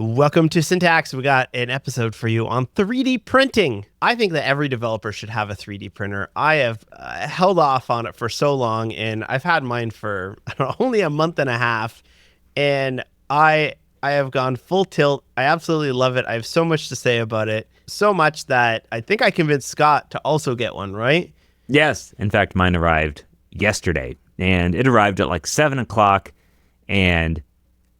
Welcome to Syntax. We got an episode for you on 3D printing. I think that every developer should have a 3D printer. I have held off on it for so long, and I've had mine for only a month and a half, and I have gone full tilt. I absolutely love it. I have so much to say about it, so much that I think I convinced Scott to also get one, right? Yes. In fact, mine arrived yesterday, and it arrived at like 7 o'clock, and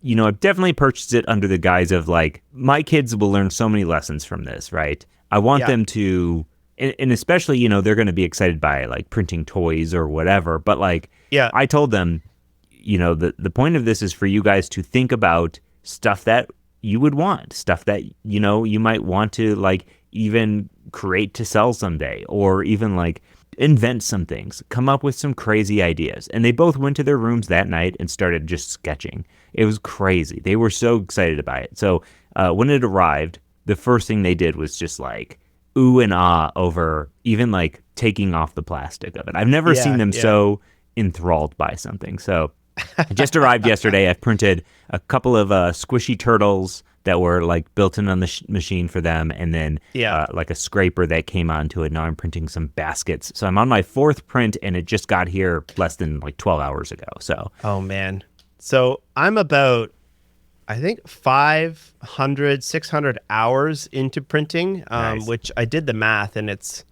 I've definitely purchased it under the guise of like, my kids will learn so many lessons from this, right? I want them to, and especially, they're going to be excited by like printing toys or whatever. But like, I told them, the point of this is for you guys to think about stuff that you would want, stuff that, you might want to like even create to sell someday, or even like invent some things, come up with some crazy ideas. And they both went to their rooms that night and started just sketching. It was crazy. They were so excited about it. So when it arrived, the first thing they did was just like ooh and ah over even like taking off the plastic of it. I've never seen them so enthralled by something. So it just arrived yesterday. I've printed a couple of squishy turtles that were like built in on the machine for them, and then like a scraper that came onto it. Now I'm printing some baskets. So I'm on my fourth print, and it just got here less than like 12 hours ago. So oh man. So I'm about, I think 500, 600 hours into printing, Nice. which I did the math, and it's,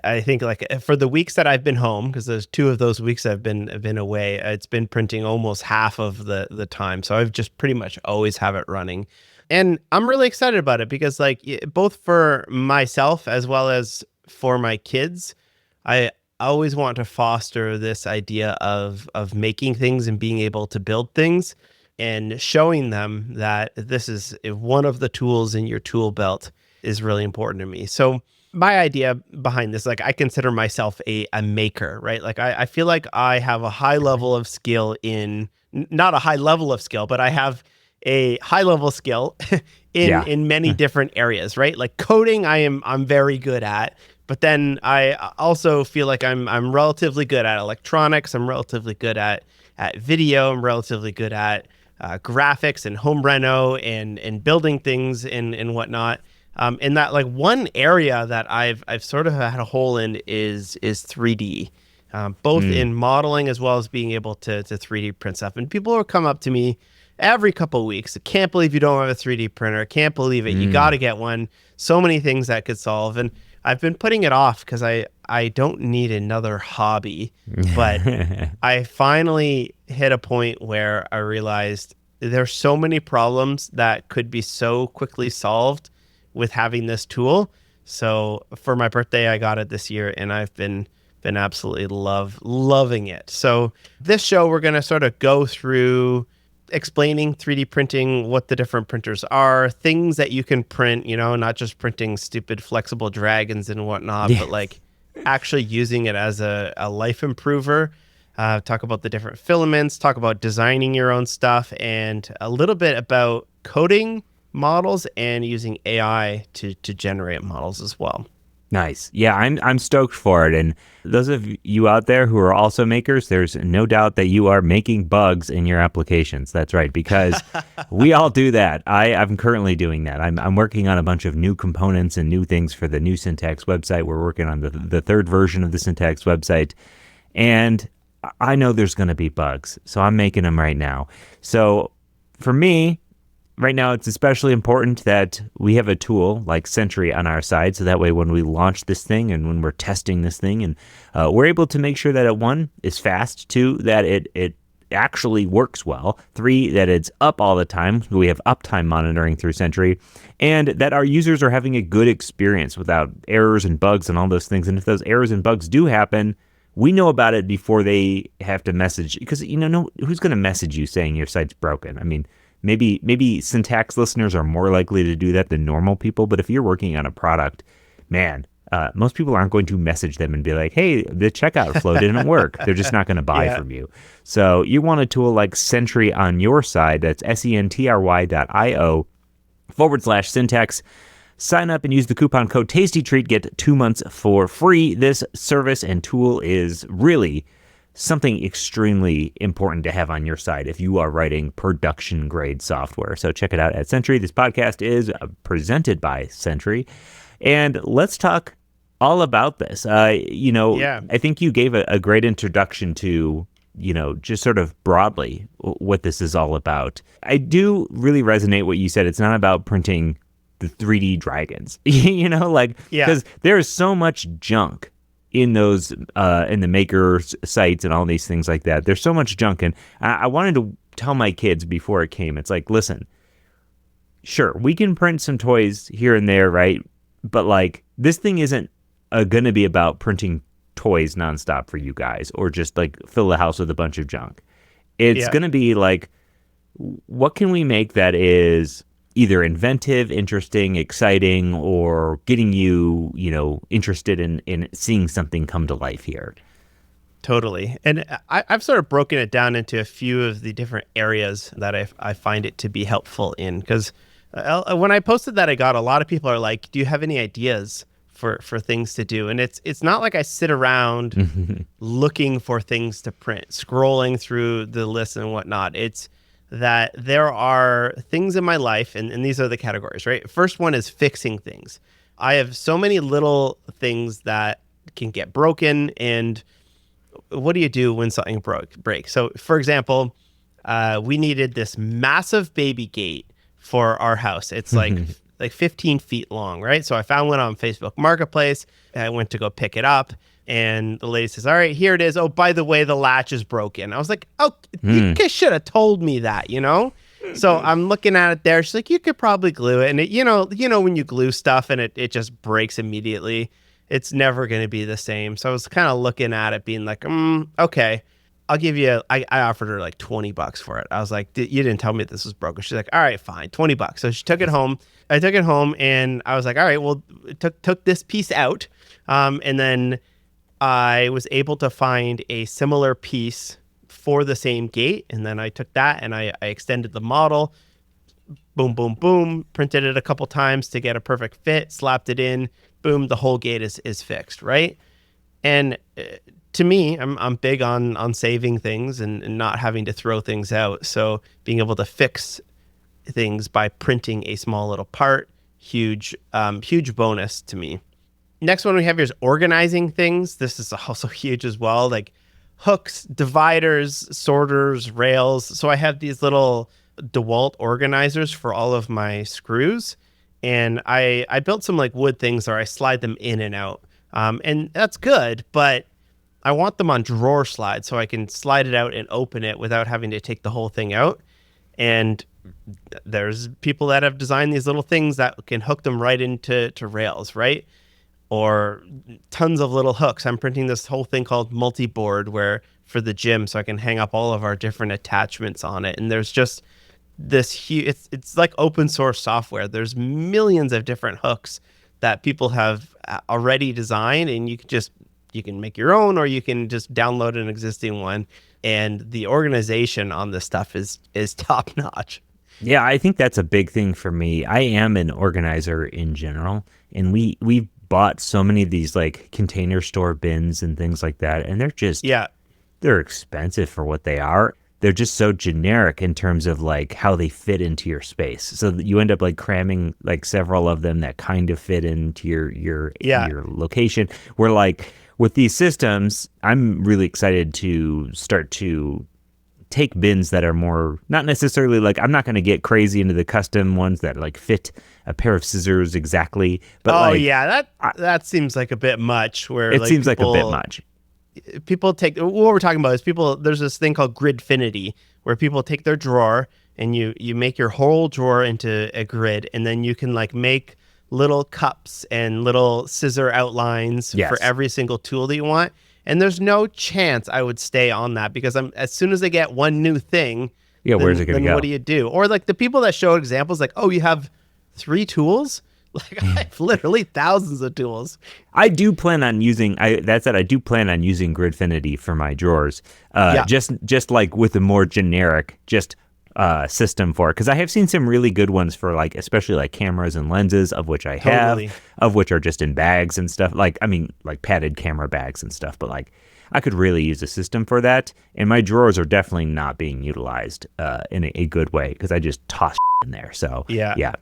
I think like for the weeks that I've been home, because there's 2 of those weeks I've been away, it's been printing almost half of the time. So I've just pretty much always have it running. And I'm really excited about it because like both for myself as well as for my kids, I always want to foster this idea of making things and being able to build things and showing them that this is one of the tools in your tool belt is really important to me. So my idea behind this, like I consider myself a maker, right? Like I feel like I have a high level of skill in, not a high level of skill, but I have a high level skill in many different areas, right? Like coding, I'm very good at, but then I also feel like I'm relatively good at electronics. I'm relatively good at video. I'm relatively good at graphics and home reno and building things and whatnot. In that like one area that I've sort of had a hole in is 3D, both in modeling as well as being able to 3D print stuff. And people will come up to me every couple of weeks. I can't believe you don't have a 3D printer. I can't believe it. You got to get one. So many things that could solve. And I've been putting it off because I don't need another hobby. But I finally hit a point where I realized there's so many problems that could be so quickly solved with having this tool. So for my birthday, I got it this year, and I've been absolutely loving it. So this show, we're going to sort of go through explaining 3D printing, what the different printers are, things that you can print, not just printing stupid flexible dragons and whatnot, but like actually using it as a life improver. Talk about the different filaments, talk about designing your own stuff, and a little bit about coding models and using AI to generate models as well. Nice. Yeah, I'm stoked for it. And those of you out there who are also makers, there's no doubt that you are making bugs in your applications. That's right, because we all do that. I'm currently doing that. I'm working on a bunch of new components and new things for the new Syntax website. We're working on the third version of the Syntax website. And I know there's going to be bugs, so I'm making them right now. So for me, right now, it's especially important that we have a tool like Sentry on our side, so that way when we launch this thing and when we're testing this thing, and we're able to make sure that it, 1, is fast, 2, that it actually works well, 3, that it's up all the time. We have uptime monitoring through Sentry, and that our users are having a good experience without errors and bugs and all those things. And if those errors and bugs do happen, we know about it before they have to message, because who's going to message you saying your site's broken? I mean, Maybe Syntax listeners are more likely to do that than normal people. But if you're working on a product, man, most people aren't going to message them and be like, hey, the checkout flow didn't work. They're just not going to buy from you. So you want a tool like Sentry on your side. That's sentry.io/syntax. Sign up and use the coupon code TastyTreat. Get 2 months for free. This service and tool is really something extremely important to have on your side if you are writing production grade software. So check it out at Sentry. This podcast is presented by Sentry. And let's talk all about this. Yeah. I think you gave a great introduction to, just sort of broadly what this is all about. I do really resonate what you said. It's not about printing the 3D dragons, because there is so much junk in those, in the maker sites and all these things like that. There's so much junk. And I wanted to tell my kids before it came, it's like, listen, sure, we can print some toys here and there, right? But like, this thing isn't going to be about printing toys nonstop for you guys, or just like fill the house with a bunch of junk. It's going to be like, what can we make that is either inventive, interesting, exciting, or getting you, interested in seeing something come to life here? Totally. And I've sort of broken it down into a few of the different areas that I find it to be helpful in. Because when I posted that, I got a lot of people are like, do you have any ideas for things to do? And it's not like I sit around looking for things to print, scrolling through the list and whatnot. It's that there are things in my life, and these are the categories, right? First one is fixing things. I have so many little things that can get broken, and what do you do when something breaks? So, for example, we needed this massive baby gate for our house. It's like 15 feet long, right? So I found one on Facebook Marketplace. I went to go pick it up, and the lady says, all right, here it is. Oh, by the way, the latch is broken. I was like, oh, you should have told me that, So I'm looking at it there. She's like, you could probably glue it. And it, when you glue stuff and it just breaks immediately, it's never going to be the same. So I was kind of looking at it being like, okay, I'll give you, I offered her like $20 for it. I was like, you didn't tell me this was broken. She's like, all right, fine, $20. So she took it home. I took it home, and I was like, all right, well, took this piece out. And then I was able to find a similar piece for the same gate. And then I took that and I extended the model, boom, boom, boom, printed it a couple times to get a perfect fit, slapped it in, boom, the whole gate is fixed, right? And to me, I'm big on saving things and not having to throw things out. So being able to fix things by printing a small little part, huge bonus to me. Next one we have here is organizing things. This is also huge as well, like hooks, dividers, sorters, rails. So I have these little DeWalt organizers for all of my screws. And I built some like wood things where I slide them in and out. And that's good, but I want them on drawer slides so I can slide it out and open it without having to take the whole thing out. And there's people that have designed these little things that can hook them right into rails, right? Or tons of little hooks. I'm printing this whole thing called multi-board where for the gym, so I can hang up all of our different attachments on it. And there's just this huge, it's like open source software. There's millions of different hooks that people have already designed, and you can make your own, or you can just download an existing one. And the organization on this stuff is top notch. Yeah, I think that's a big thing for me. I am an organizer in general, and we bought so many of these like container store bins and things like that, and they're expensive for what they are. They're just so generic in terms of like how they fit into your space. So that you end up like cramming like several of them that kind of fit into your location. Where like with these systems, I'm really excited to start to take bins that are more, not necessarily like, I'm not going to get crazy into the custom ones that like fit a pair of scissors exactly. But that seems like a bit much. Where it seems like a bit much. People take, what we're talking about is there's this thing called Gridfinity where people take their drawer and you make your whole drawer into a grid, and then you can like make little cups and little scissor outlines for every single tool that you want. And there's no chance I would stay on that, because as soon as I get one new thing, where's it going to go? What do you do? Or like the people that show examples like, oh, you have 3 tools? Like I have literally thousands of tools. I do plan on using Gridfinity for my drawers. Just like with a more generic system for it, because I have seen some really good ones for like, especially like cameras and lenses, of which I have, of which are just in bags and stuff. Like, I mean, like padded camera bags and stuff. But like, I could really use a system for that. And my drawers are definitely not being utilized in a good way because I just toss in there. So Yeah. yeah.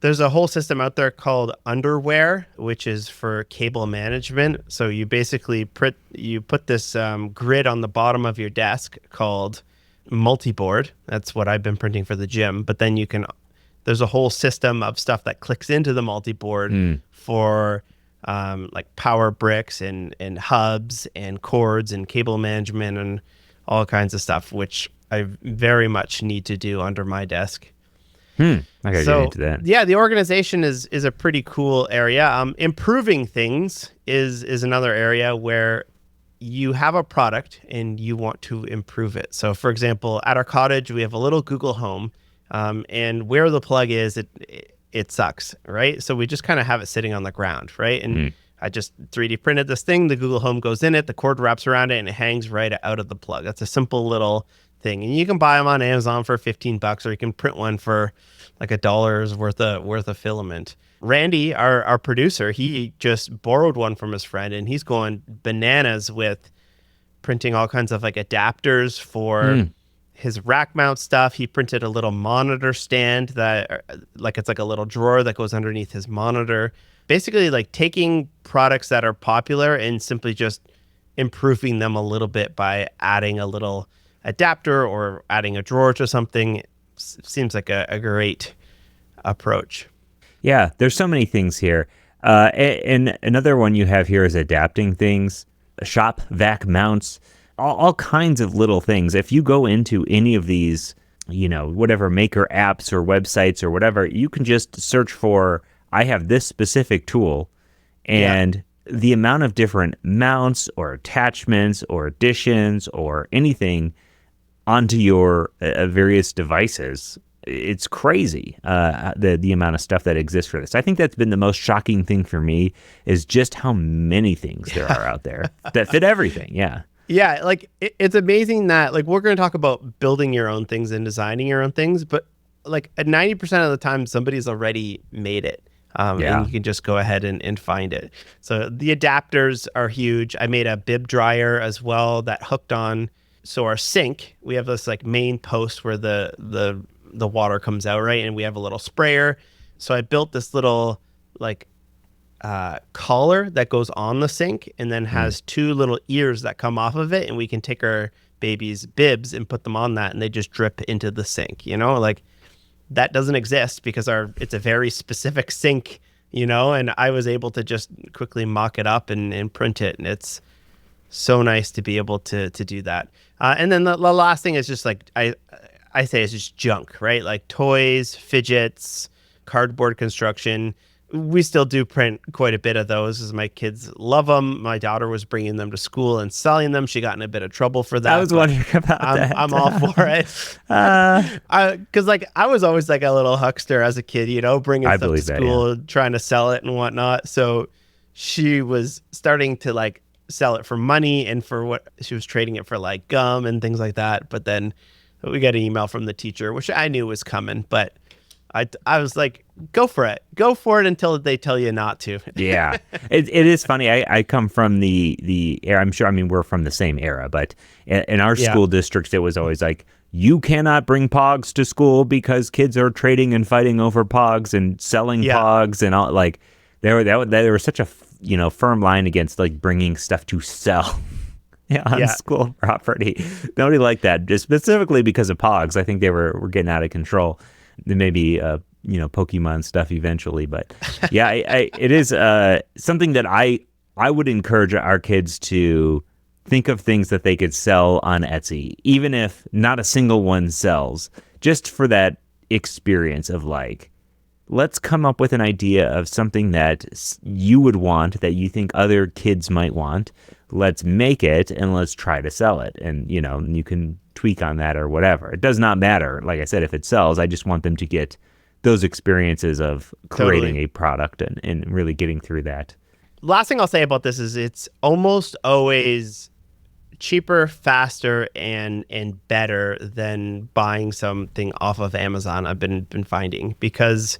There's a whole system out there called Underwear, which is for cable management. So you basically put this grid on the bottom of your desk called multi-board. That's what I've been printing for the gym. But then there's a whole system of stuff that clicks into the multi-board for like power bricks and hubs and cords and cable management and all kinds of stuff, which I very much need to do under my desk. I gotta get into that. Yeah, the organization is a pretty cool area. Improving things is another area where you have a product and you want to improve it. So, for example, at our cottage, we have a little Google Home, and where the plug is, it sucks, right? So we just kind of have it sitting on the ground, right? And I just 3D printed this thing. The Google Home goes in it, the cord wraps around it, and it hangs right out of the plug. That's a simple little thing, and you can buy them on Amazon for $15, or you can print one for like $1 worth of filament. Randy, our producer, he just borrowed one from his friend, and he's going bananas with printing all kinds of like adapters for his rack mount stuff. He printed a little monitor stand that it's like a little drawer that goes underneath his monitor. Basically like taking products that are popular and simply just improving them a little bit by adding a little adapter or adding a drawer to something. Seems like a great approach. Yeah, there's so many things here. And another one you have here is adapting things, shop vac mounts, all kinds of little things. If you go into any of these, whatever maker apps or websites or whatever, you can just search for, I have this specific tool, and the amount of different mounts or attachments or additions or anything onto your various devices, it's crazy, the amount of stuff that exists for this. I think that's been the most shocking thing for me is just how many things there are out there that fit everything. Yeah. Yeah, like it's amazing that like we're going to talk about building your own things and designing your own things, but like at 90% of the time somebody's already made it. And you can just go ahead and find it. So the adapters are huge. I made a bib dryer as well that hooked on. So our sink, we have this like main post where the water comes out, right? And we have a little sprayer. So I built this little like collar that goes on the sink and then has two little ears that come off of it, and we can take our baby's bibs and put them on that, and they just drip into the sink. Like that doesn't exist because it's a very specific sink, and I was able to just quickly mock it up and print it, and it's so nice to be able to do that. And then the last thing is just like I say it's just junk, right? Like toys, fidgets, cardboard construction. We still do print quite a bit of those as my kids love them. My daughter was bringing them to school and selling them. She got in a bit of trouble for that. I was wondering about that. I'm all for it. Because like I was always like a little huckster as a kid, bringing stuff to school, trying to sell it and whatnot. So she was starting to like sell it for money and for what she was trading it for, like gum and things like that. But then we got an email from the teacher, which I knew was coming, but I was like, go for it until they tell you not to. Yeah, it is funny. I come from the era. I'm sure. I mean, we're from the same era, but in our school districts, it was always like, you cannot bring pogs to school because kids are trading and fighting over pogs and selling pogs and all. Like there was such a firm line against like bringing stuff to sell. On school property. Nobody liked that, just specifically because of pogs. I think they were getting out of control. Maybe Pokemon stuff eventually, but yeah, it is something that I would encourage our kids to think of things that they could sell on Etsy, even if not a single one sells, just for that experience of like, let's come up with an idea of something that you would want, that you think other kids might want. Let's make it and let's try to sell it. And, you can tweak on that or whatever. It does not matter. Like I said, if it sells, I just want them to get those experiences of creating a product and really getting through that. Last thing I'll say about this is it's almost always cheaper, faster, and better than buying something off of Amazon. I've been finding, because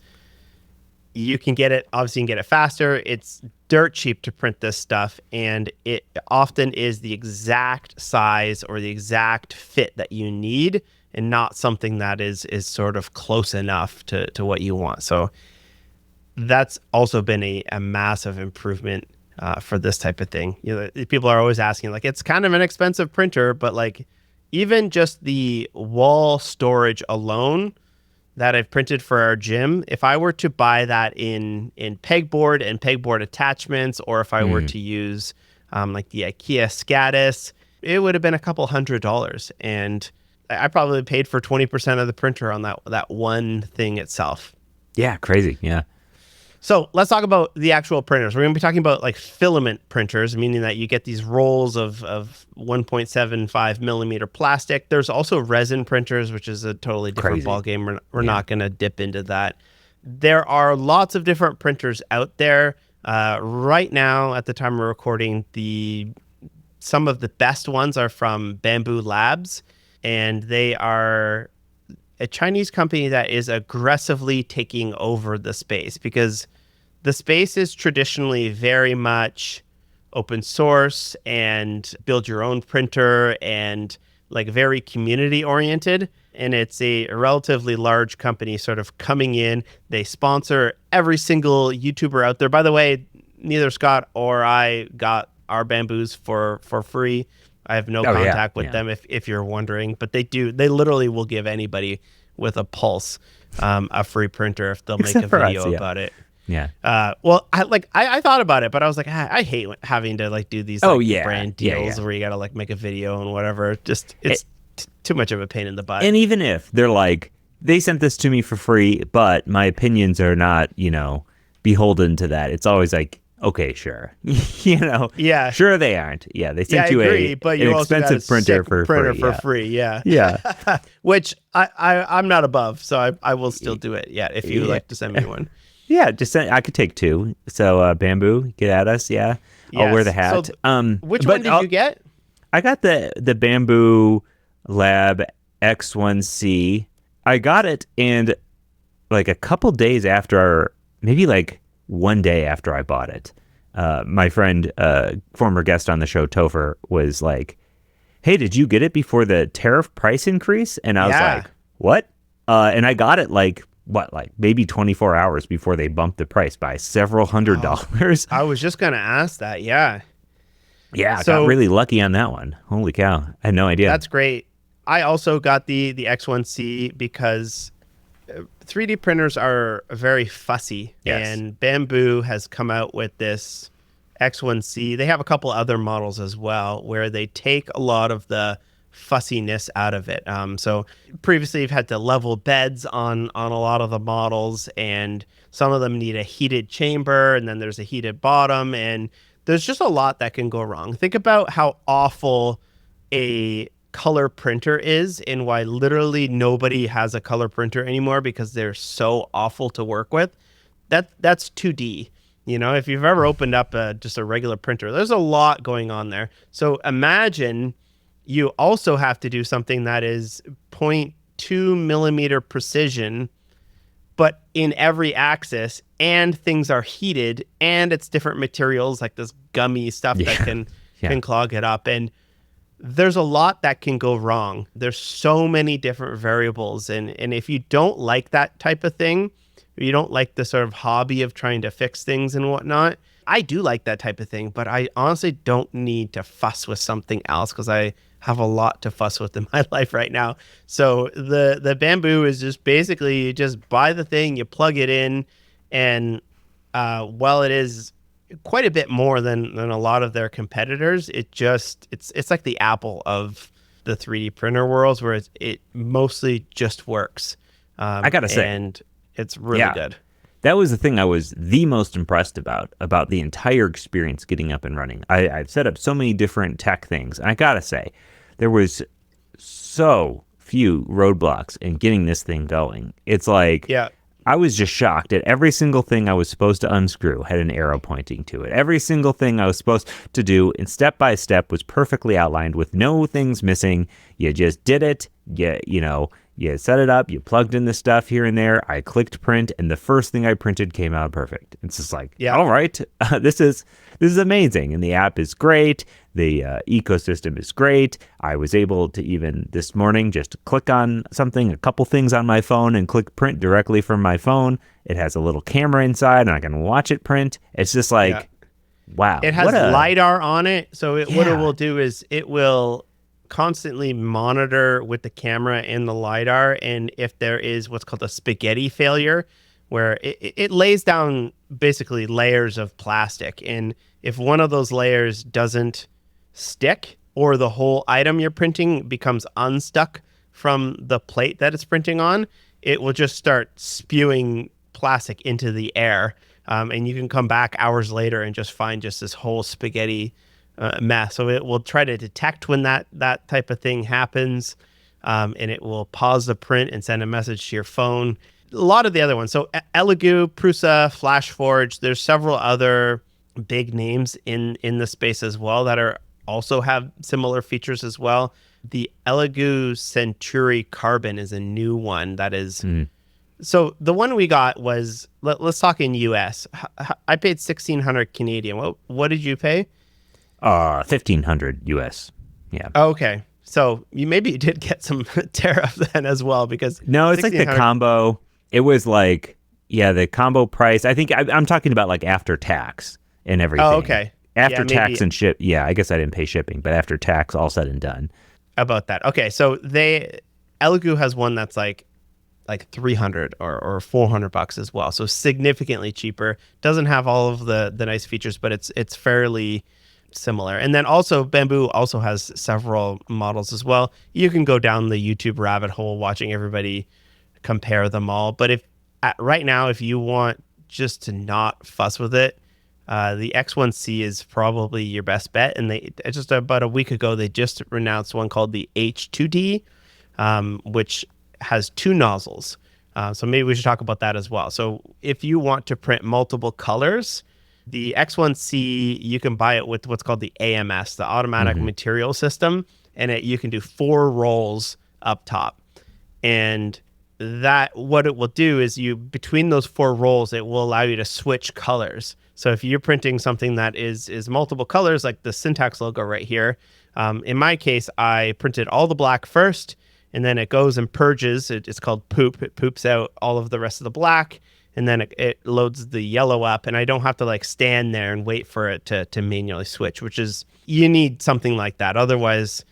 You can get it, obviously you can get it faster. It's dirt cheap to print this stuff, and it often is the exact size or the exact fit that you need, and not something that is sort of close enough to what you want. So that's also been a massive improvement for this type of thing. People are always asking, like, it's kind of an expensive printer, but like even just the wall storage alone that I've printed for our gym, if I were to buy that in pegboard and pegboard attachments, or if I were to use like the IKEA Scatus, it would have been a couple $100. And I probably paid for 20% of the printer on that one thing itself. Yeah, crazy. Yeah. So let's talk about the actual printers. We're going to be talking about like filament printers, meaning that you get these rolls of 1.75 millimeter plastic. There's also resin printers, which is a totally different ballgame. We're not going to dip into that. There are lots of different printers out there. Right now, at the time we're recording, some of the best ones are from Bamboo Labs, and they are a Chinese company that is aggressively taking over the space, because the space is traditionally very much open source and build your own printer and like very community oriented. And it's a relatively large company sort of coming in. They sponsor every single YouTuber out there. By the way, neither Scott or I got our Bamboos for free. I have no contact with them if you're wondering, but they literally will give anybody with a pulse a free printer if they'll make a video about it. Yeah. Well, I thought about it, but I was like, I hate having to like do these brand deals where you got to like make a video and whatever. Just it's too much of a pain in the butt. And even if they're like, they sent this to me for free, but my opinions are not, beholden to that. It's always like, okay, sure. Yeah. Sure they aren't. Yeah, they sent you an expensive printer for free. Yeah. Yeah. Which I'm not above, so I will still do it. Yeah, if you like to send me one. Yeah, just send, I could take 2. So Bamboo, get at us. Yeah, I'll wear the hat. So which one did you get? I got the Bamboo Lab X1C. I got it, and like a couple days after, maybe like one day after I bought it, my friend, former guest on the show, Topher, was like, hey, did you get it before the tariff price increase? And I was like, what? And I got it like maybe 24 hours before they bumped the price by several $100s. I was just going to ask that. Yeah. Yeah. So, got really lucky on that one. Holy cow. I had no idea. That's great. I also got the X1C because 3D printers are very fussy, and Bamboo has come out with this X1C. They have a couple other models as well where they take a lot of the fussiness out of it. So previously you've had to level beds on a lot of the models, and some of them need a heated chamber, and then there's a heated bottom, and there's just a lot that can go wrong. Think about how awful a color printer is and why literally nobody has a color printer anymore because they're so awful to work with. That's 2D. If you've ever opened up just a regular printer, there's a lot going on there. So imagine you also have to do something that is 0.2 millimeter precision, but in every axis, and things are heated, and it's different materials like this gummy stuff that can clog it up. And there's a lot that can go wrong. There's so many different variables. And if you don't like that type of thing, you don't like the sort of hobby of trying to fix things and whatnot, I do like that type of thing, but I honestly don't need to fuss with something else because I have a lot to fuss with in my life right now. So the Bamboo is just basically you just buy the thing, you plug it in, and while it is quite a bit more than a lot of their competitors, it's like the Apple of the 3D printer worlds, where it mostly just works. I gotta say, and it's really good. That was the thing I was the most impressed about the entire experience getting up and running. I've set up so many different tech things, and I gotta say, there was so few roadblocks in getting this thing going. It's like I was just shocked at every single thing I was supposed to unscrew had an arrow pointing to it. Every single thing I was supposed to do in step by step was perfectly outlined with no things missing. You just did it. You set it up, you plugged in the stuff here and there. I clicked print, and the first thing I printed came out perfect. It's just like, all right, this is amazing. And the app is great. The ecosystem is great. I was able to even this morning just click on something, a couple things on my phone, and click print directly from my phone. It has a little camera inside, and I can watch it print. It's just like, wow. It has LiDAR on it. So what it will do is it will constantly monitor with the camera and the LiDAR, and if there is what's called a spaghetti failure, where it lays down basically layers of plastic, and if one of those layers doesn't stick, or the whole item you're printing becomes unstuck from the plate that it's printing on, it will just start spewing plastic into the air, and you can come back hours later and just find just this whole spaghetti mess. So it will try to detect when that type of thing happens, and it will pause the print and send a message to your phone. A lot of the other ones. So Elegoo, Prusa, FlashForge, there's several other big names in the space as well that are also have similar features as well. The Elegoo Century Carbon is a new one that is... So the one we got was, let's talk in US. I paid 1,600 Canadian. What did you pay? 1,500 US. Yeah. Okay. So you maybe did get some tariff then as well, because no, it's like the combo. It was like, the combo price. I think I'm talking about like after tax and everything. Oh, okay. After tax and ship. Yeah, I guess I didn't pay shipping, but after tax, all said and done. About that. Okay. So Elegoo has one that's like 300 or $400 as well. So significantly cheaper. Doesn't have all of the nice features, but it's fairly similar. And then also Bamboo also has several models as well. You can go down the YouTube rabbit hole watching everybody compare them all. But right now, if you want just to not fuss with it, the X1C is probably your best bet. And they just about a week ago, they just announced one called the H2D, which has 2 nozzles. So maybe we should talk about that as well. So if you want to print multiple colors, the X1C, you can buy it with what's called the AMS, the Automatic Material System, and you can do 4 rolls up top. And that, what it will do is between those 4 rolls, it will allow you to switch colors. So if you're printing something that is multiple colors, like the Syntax logo right here, in my case, I printed all the black first, and then it goes and purges. It's called poop. It poops out all of the rest of the black, and then it loads the yellow up, and I don't have to like stand there and wait for it to manually switch, which is, you need something like that. Otherwise,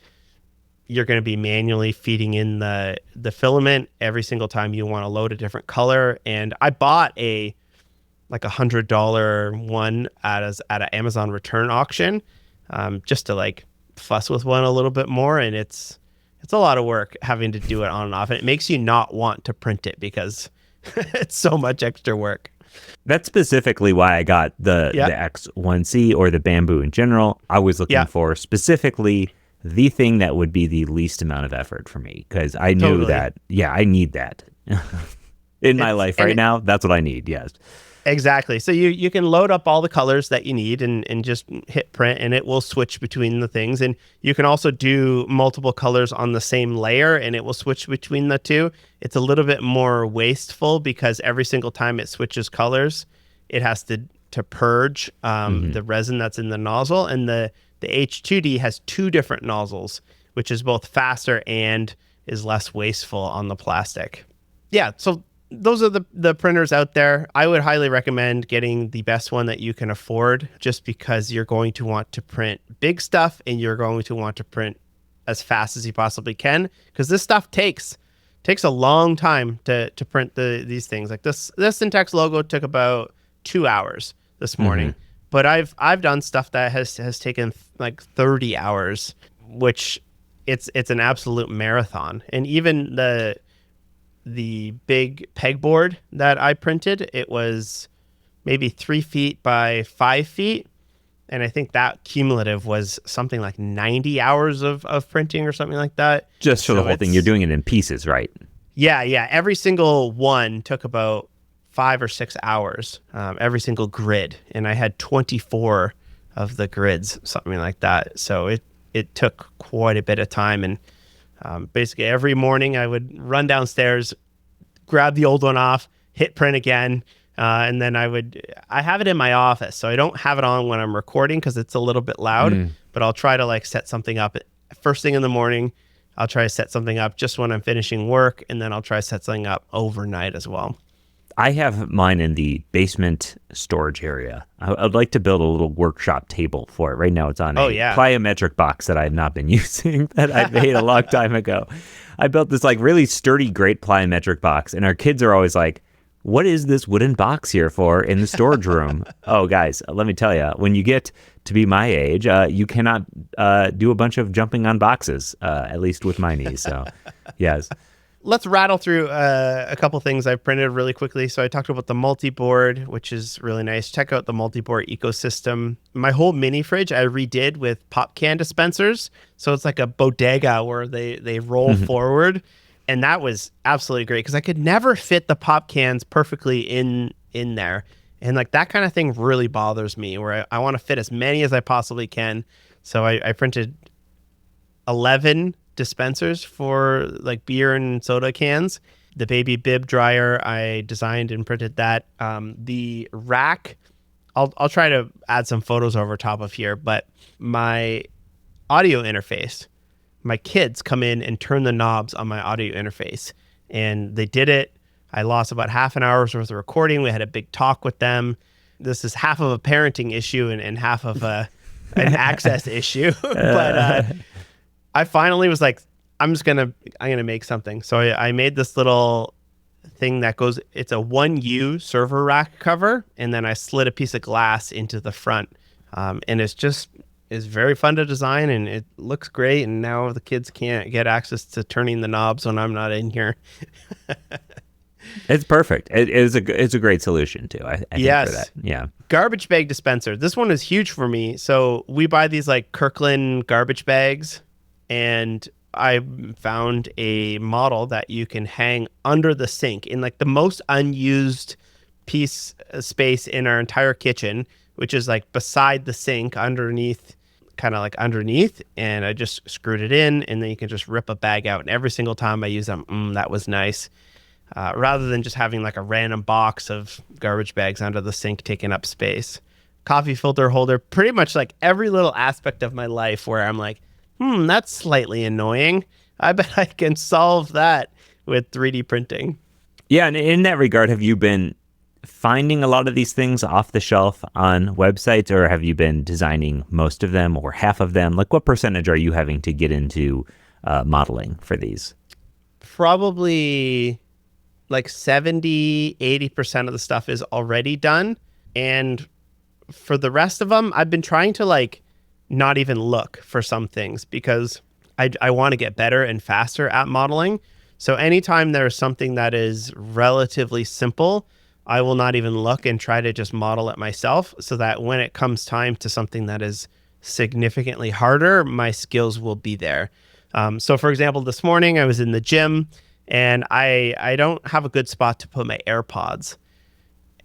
you're going to be manually feeding in the filament every single time you want to load a different color. And I bought a $100 one at an Amazon return auction, just to like fuss with one a little bit more, and it's a lot of work having to do it on and off. And it makes you not want to print it because it's so much extra work. That's specifically why I got the X1C or the Bamboo in general. I was looking for specifically the thing that would be the least amount of effort for me, because I knew that, I need that in my life right now. That's what I need. Yes. Exactly. So you can load up all the colors that you need and just hit print, and it will switch between the things. And you can also do multiple colors on the same layer, and it will switch between the two. It's a little bit more wasteful because every single time it switches colors, it has to purge the resin that's in the nozzle. And the H2D has 2 different nozzles, which is both faster and is less wasteful on the plastic. Yeah, so those are the printers out there. I would highly recommend getting the best one that you can afford, just because you're going to want to print big stuff and you're going to want to print as fast as you possibly can, because this stuff takes a long time to print these things. Like this Syntax logo took about 2 hours this morning, but I've done stuff that has taken like 30 hours, which it's an absolute marathon. And even the big pegboard that I printed, it was maybe 3 feet by 5 feet. And I think that cumulative was something like 90 hours of printing or something like that. Just for the whole thing. You're doing it in pieces, right? Yeah. Every single one took about 5 or 6 hours, every single grid. And I had 24 of the grids, something like that. So it took quite a bit of time. And basically every morning I would run downstairs, grab the old one off, hit print again. And then I have it in my office. So I don't have it on when I'm recording because it's a little bit loud, but I'll try to like set something up first thing in the morning. I'll try to set something up just when I'm finishing work. And then I'll try to set something up overnight as well. I have mine in the basement storage area. I'd like to build a little workshop table for it. Right now it's on a plyometric box that I have not been using that I made a long time ago. I built this like really sturdy, great plyometric box, and our kids are always like, what is this wooden box here for in the storage room? Oh, guys, let me tell you, when you get to be my age, you cannot do a bunch of jumping on boxes, at least with my knees. So, yes. Let's rattle through a couple things I've printed really quickly. So I talked about the multi-board, which is really nice. Check out the multi-board ecosystem. My whole mini fridge I redid with pop can dispensers. So it's like a bodega where they roll forward. And that was absolutely great because I could never fit the pop cans perfectly in there. And like that kind of thing really bothers me where I want to fit as many as I possibly can. So I printed 11 dispensers for like beer and soda cans. The baby bib dryer, I designed and printed that. The rack, I'll try to add some photos over top of here, but my audio interface, my kids come in and turn the knobs on my audio interface, and they did it. I lost about half an hour's worth of recording. We had a big talk with them. This is half of a parenting issue and half of an access issue. But I finally was like, I'm gonna make something. So I made this little thing that goes, it's a 1U server rack cover, and then I slid a piece of glass into the front. And it's very fun to design, and it looks great. And now the kids can't get access to turning the knobs when I'm not in here. It's perfect. It's a great solution too. I think for that. Yeah. Garbage bag dispenser. This one is huge for me. So we buy these like Kirkland garbage bags, and I found a model that you can hang under the sink in like the most unused piece of space in our entire kitchen, which is like beside the sink underneath. And I just screwed it in, and then you can just rip a bag out. And every single time I use them, that was nice. Rather than just having like a random box of garbage bags under the sink taking up space. Coffee filter holder, pretty much like every little aspect of my life where I'm like, that's slightly annoying. I bet I can solve that with 3D printing. Yeah, and in that regard, have you been finding a lot of these things off the shelf on websites, or have you been designing most of them or half of them? Like, what percentage are you having to get into modeling for these? Probably like 70-80% of the stuff is already done. And for the rest of them, I've been trying to like not even look for some things because I want to get better and faster at modeling. So anytime there's something that is relatively simple, I will not even look and try to just model it myself, so that when it comes time to something that is significantly harder, my skills will be there. So for example, this morning I was in the gym, and I don't have a good spot to put my AirPods.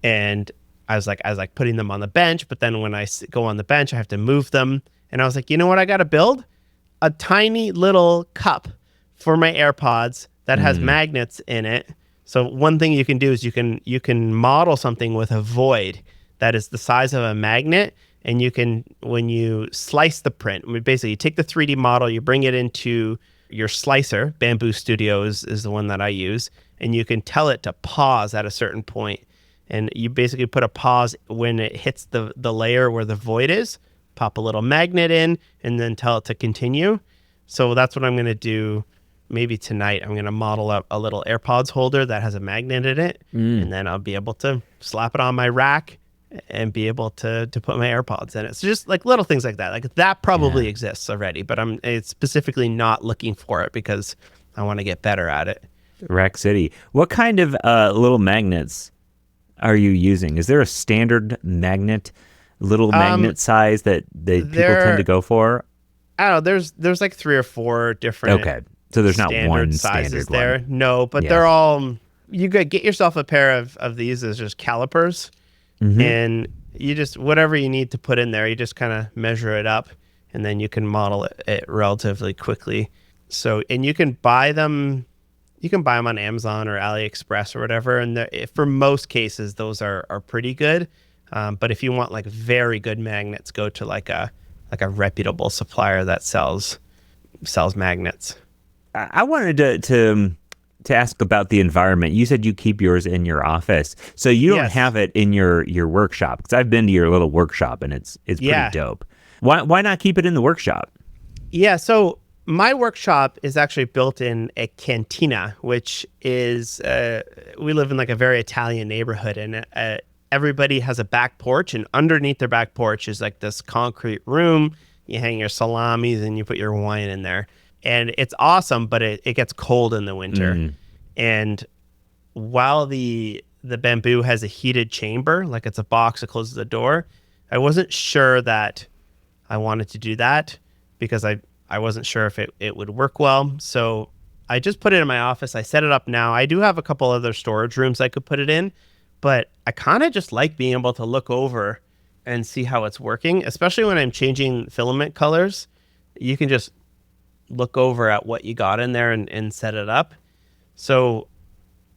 And I was like putting them on the bench, but then when I go on the bench, I have to move them. And I was like, you know what I got to build? A tiny little cup for my AirPods that has magnets in it. So one thing you can do is you can model something with a void that is the size of a magnet. And you can, when you slice the print, basically you take the 3D model, you bring it into your slicer. Bamboo Studio is the one that I use. And you can tell it to pause at a certain point. And you basically put a pause when it hits the layer where the void is, pop a little magnet in, and then tell it to continue. So that's what I'm going to do. Maybe tonight I'm going to model up a little AirPods holder that has a magnet in it. And then I'll be able to slap it on my rack and be able to put my AirPods in it. So just like little things like that. Like that probably exists already, but I'm specifically not looking for it because I want to get better at it. Rack City. What kind of little magnets are you using? Is there a standard magnet, little magnet size that people tend to go for? I don't know. There's like 3 or 4 different. Okay. So there's not one sizes standard there. one. No, but they're all You could get yourself a pair of these as just calipers, and you just, whatever you need to put in there, you just kind of measure it up, and then you can model it relatively quickly. So, and you can buy them on Amazon or AliExpress or whatever. And for most cases, those are pretty good. But if you want like very good magnets, go to like a reputable supplier that sells magnets. I wanted to ask about the environment. You said you keep yours in your office, so you don't have it in your workshop. Because I've been to your little workshop, and it's pretty dope. Why not keep it in the workshop? Yeah, so my workshop is actually built in a cantina, which is we live in like a very Italian neighborhood, and everybody has a back porch, and underneath their back porch is like this concrete room. You hang your salamis and you put your wine in there. And it's awesome, but it gets cold in the winter. And while the bamboo has a heated chamber, like it's a box that closes the door, I wasn't sure that I wanted to do that because I wasn't sure if it would work well. So I just put it in my office. I set it up now. I do have a couple other storage rooms I could put it in, but I kind of just like being able to look over and see how it's working, especially when I'm changing filament colors. You can just look over at what you got in there and set it up. So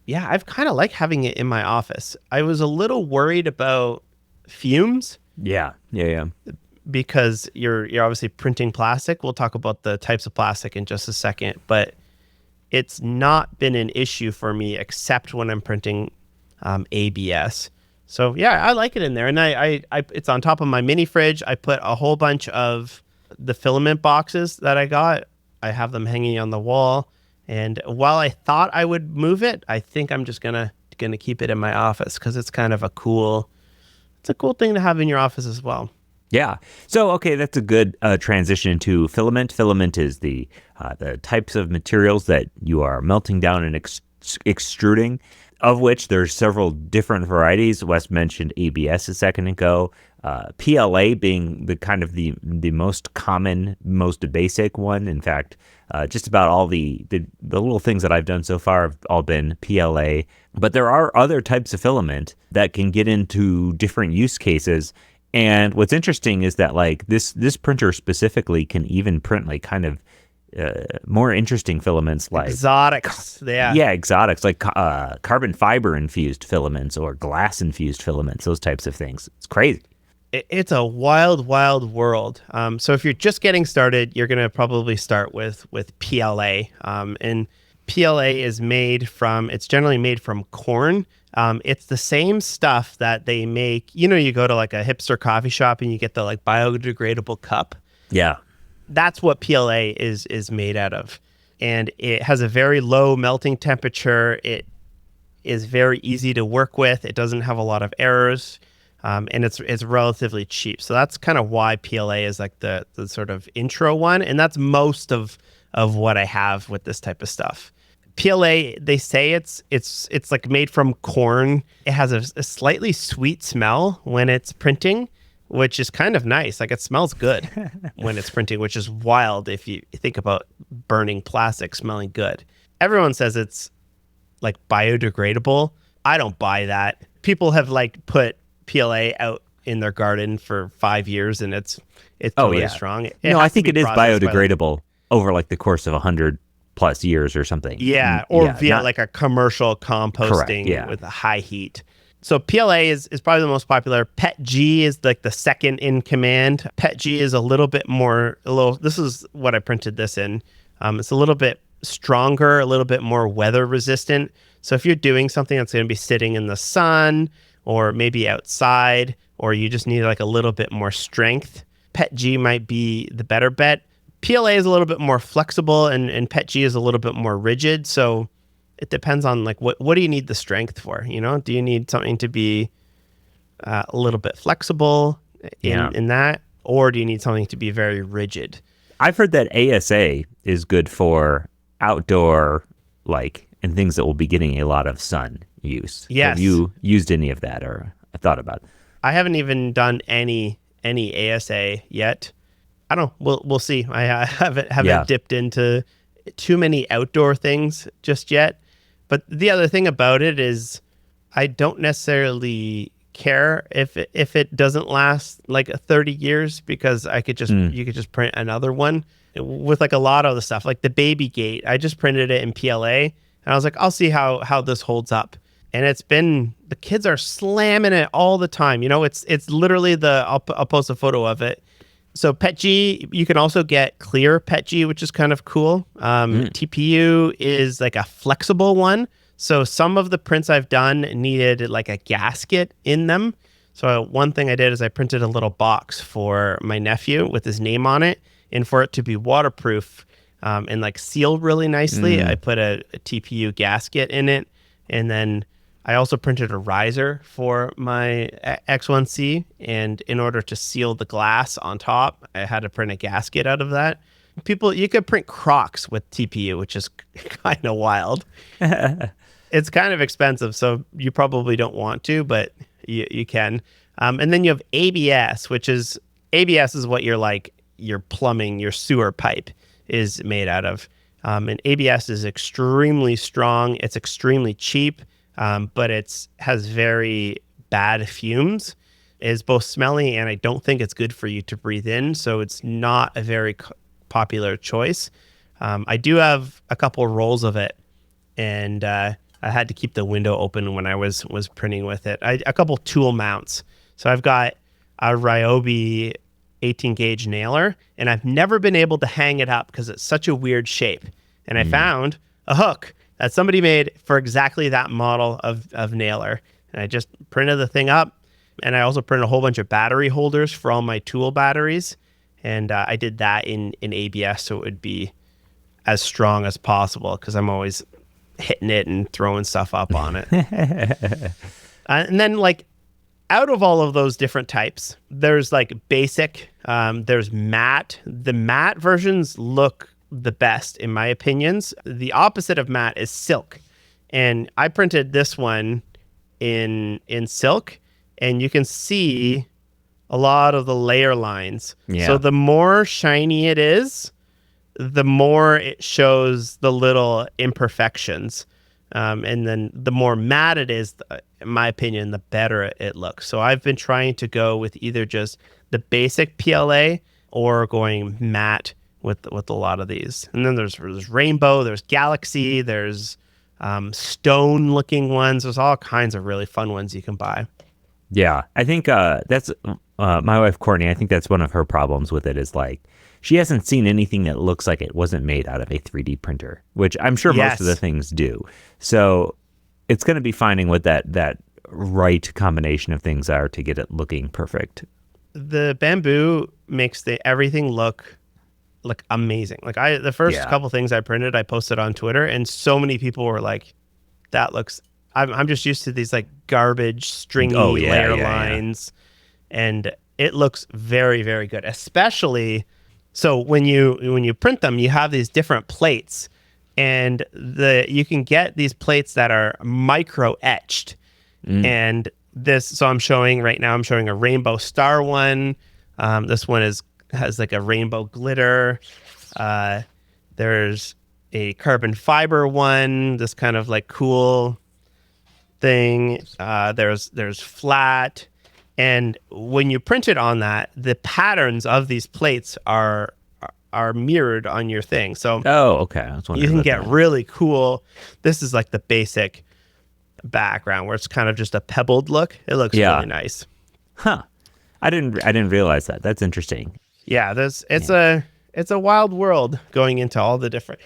yeah, I've kind of like having it in my office. I was a little worried about fumes. Yeah. Because you're obviously printing plastic. We'll talk about the types of plastic in just a second, but it's not been an issue for me except when I'm printing ABS. So yeah, I like it in there. And I it's on top of my mini fridge. I put a whole bunch of the filament boxes that I got. I have them hanging on the wall. And while I thought I would move it, I think I'm just gonna keep it in my office because it's kind of a cool thing to have in your office as well. Yeah. So, okay, that's a good transition to filament. Filament is the types of materials that you are melting down and extruding, of which there's several different varieties. Wes mentioned ABS a second ago. PLA being the kind of the most common, most basic one. In fact, just about all the little things that I've done so far have all been PLA. But there are other types of filament that can get into different use cases. And what's interesting is that like this printer specifically can even print like kind of more interesting filaments like exotics. Exotics like carbon fiber infused filaments or glass infused filaments, those types of things. It's crazy. It's a wild world. So if you're just getting started, you're going to probably start with PLA. And PLA is it's generally made from corn. It's the same stuff that they make. You go to like a hipster coffee shop and you get the like biodegradable cup. Yeah. That's what PLA is made out of. And it has a very low melting temperature. It is very easy to work with. It doesn't have a lot of errors. And it's relatively cheap. So that's kind of why PLA is like the sort of intro one. And that's most of what I have with this type of stuff. PLA, they say it's like made from corn. It has a slightly sweet smell when it's printing, which is kind of nice. Like it smells good when it's printing, which is wild if you think about burning plastic smelling good. Everyone says it's like biodegradable. I don't buy that. People have like put PLA out in their garden for 5 years and it's totally strong. I think it is biodegradable over like the course of 100 plus years or something. Yeah, or via like a commercial composting with a high heat. So PLA is probably the most popular. PETG is like the second in command. PETG is this is what I printed this in. It's a little bit stronger, a little bit more weather resistant. So if you're doing something that's going to be sitting in the sun or maybe outside, or you just need like a little bit more strength, PETG might be the better bet. PLA is a little bit more flexible and PETG is a little bit more rigid. So it depends on like what do you need the strength for? Do you need something to be a little bit flexible in that, or do you need something to be very rigid? I've heard that ASA is good for outdoor and things that will be getting a lot of sun use. Yes. Have you used any of that or thought about it? I haven't even done any ASA yet. I don't know. We'll see. I haven't dipped into too many outdoor things just yet. But the other thing about it is I don't necessarily care if it doesn't last like 30 years, because you could just print another one. With like a lot of the stuff, like the baby gate, I just printed it in PLA, and I was like, I'll see how this holds up. And the kids are slamming it all the time. It's literally I'll post a photo of it. So PETG, you can also get clear PETG, which is kind of cool. TPU is like a flexible one. So some of the prints I've done needed like a gasket in them. So one thing I did is I printed a little box for my nephew with his name on it. And for it to be waterproof and like sealed really nicely, I put a TPU gasket in it. And then I also printed a riser for my X1C. And in order to seal the glass on top, I had to print a gasket out of that. You could print Crocs with TPU, which is kind of wild. It's kind of expensive, so you probably don't want to, but you can. And then you have ABS, ABS is what your plumbing, your sewer pipe is made out of. And ABS is extremely strong. It's extremely cheap, but has very bad fumes. It's both smelly, and I don't think it's good for you to breathe in. So it's not a very popular choice. I do have a couple rolls of it, and I had to keep the window open when I was printing with it. A couple tool mounts. So I've got a Ryobi 18 gauge nailer, and I've never been able to hang it up because it's such a weird shape. And I found a hook that somebody made for exactly that model of nailer. And I just printed the thing up, and I also printed a whole bunch of battery holders for all my tool batteries. And I did that in ABS so it would be as strong as possible, because I'm always hitting it and throwing stuff up on it. And then like out of all of those different types, there's like basic, there's matte. The matte versions look the best in my opinions. The opposite of matte is silk. And I printed this one in silk, and you can see a lot of the layer lines. Yeah. So the more shiny it is, the more it shows the little imperfections. And then the more matte it is, in my opinion, the better it looks. So I've been trying to go with either just the basic PLA or going matte with a lot of these. And then there's rainbow, there's galaxy, there's stone looking ones. There's all kinds of really fun ones you can buy. Yeah, I think that's my wife, Courtney. I think that's one of her problems with it is like, she hasn't seen anything that looks like it wasn't made out of a 3D printer, which I'm sure most of the things do. So it's going to be finding what that right combination of things are to get it looking perfect. The bamboo makes everything look amazing. Like the first couple things I printed, I posted on Twitter, and so many people were like, "That looks." I'm just used to these like garbage stringy layer lines, and it looks very, very good, especially. So when you print them, you have these different plates, and you can get these plates that are micro etched. And so I'm showing a rainbow star one. This one has like a rainbow glitter. There's a carbon fiber one, this kind of like cool thing. There's flat. And when you print it on that, the patterns of these plates are mirrored on your thing. So okay. You can get really cool. This is like the basic background where it's kind of just a pebbled look. It looks really nice. Huh. I didn't realize that. That's interesting. Yeah, it's a wild world going into all the different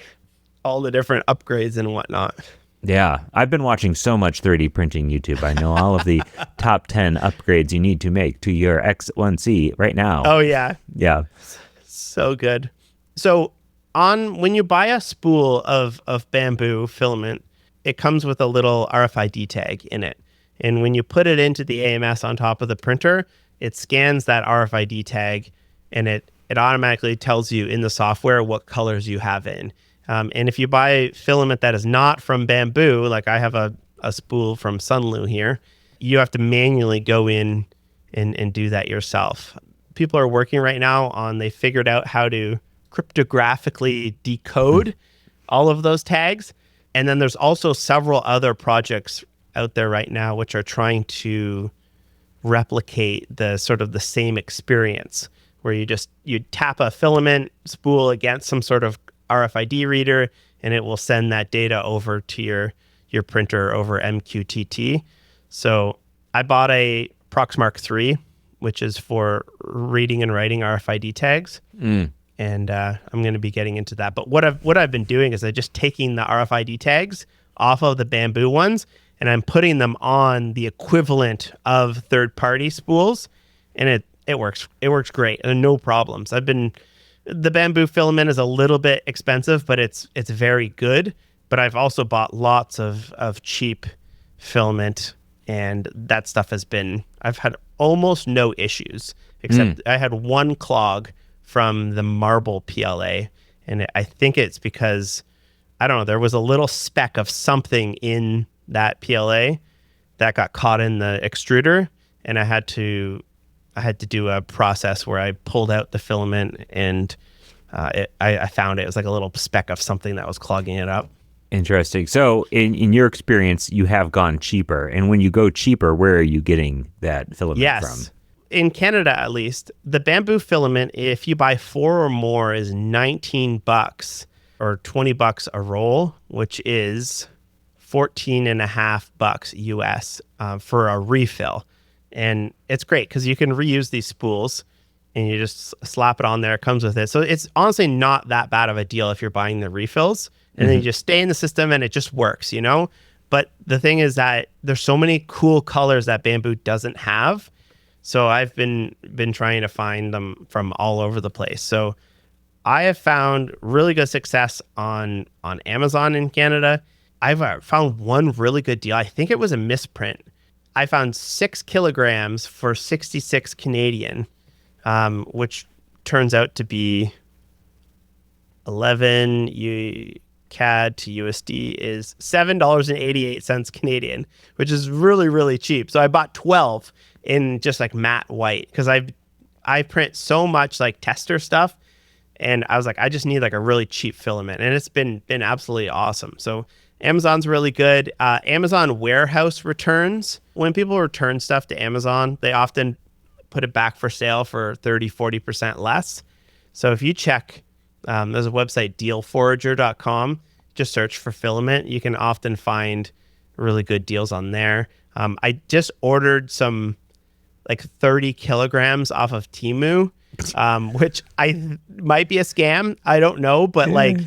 upgrades and whatnot. Yeah, I've been watching so much 3D printing YouTube. I know all of the top 10 upgrades you need to make to your X1C right now. Oh, yeah. Yeah. So good. So when you buy a spool of bamboo filament, it comes with a little RFID tag in it. And when you put it into the AMS on top of the printer, it scans that RFID tag, and it automatically tells you in the software what colors you have in. And if you buy filament that is not from bamboo, like I have a spool from Sunlu here, you have to manually go in and do that yourself. People are working right now they figured out how to cryptographically decode all of those tags. And then there's also several other projects out there right now which are trying to replicate the sort of the same experience, where you tap a filament spool against some sort of RFID reader, and it will send that data over to your printer over MQTT. So I bought a Proxmark 3, which is for reading and writing RFID tags. And I'm going to be getting into that. But what I've been doing is I'm just taking the RFID tags off of the Bamboo ones, and I'm putting them on the equivalent of third-party spools, and it works. It works great, and no problems. The Bamboo filament is a little bit expensive, but it's very good. But I've also bought lots of cheap filament, and that stuff I've had almost no issues, except I had one clog from the marble PLA, and I think it's because, I don't know, there was a little speck of something in that PLA that got caught in the extruder, and I had to do a process where I pulled out the filament, and I found it was like a little speck of something that was clogging it up. Interesting. So in your experience, you have gone cheaper, and when you go cheaper, where are you getting that filament from? In Canada, at least, the Bamboo filament, if you buy 4 or more, is $19 or $20 a roll, which is $14.50 US for a refill. And it's great because you can reuse these spools, and you just slap it on there. It comes with it. So it's honestly not that bad of a deal if you're buying the refills, and then you just stay in the system and it just works, you know? But the thing is that there's so many cool colors that Bamboo doesn't have. So I've been trying to find them from all over the place. So I have found really good success on Amazon in Canada. I've found one really good deal. I think it was a misprint. I found 6 kilograms for 66 Canadian, which turns out to be 11 CAD to USD is $7.88 Canadian, which is really, really cheap. So I bought 12 in just like matte white, because I print so much like tester stuff, and I was like, I just need like a really cheap filament, and it's been absolutely awesome. So Amazon's really good. Amazon warehouse returns, when people return stuff to Amazon, they often put it back for sale for 30-40% less. So if you check, there's a website, dealforager.com, just search for filament. You can often find really good deals on there. I just ordered some like 30 kilograms off of Temu, which might be a scam. I don't know, but like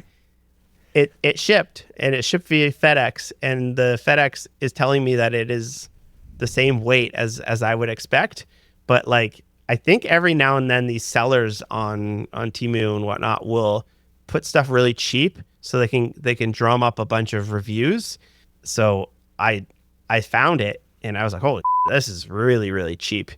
it shipped, and it shipped via FedEx, and the FedEx is telling me that it is the same weight as I would expect. But like, I think every now and then these sellers on Temu and whatnot will put stuff really cheap so they can drum up a bunch of reviews. So I found it, and I was like, holy, this is really, really cheap.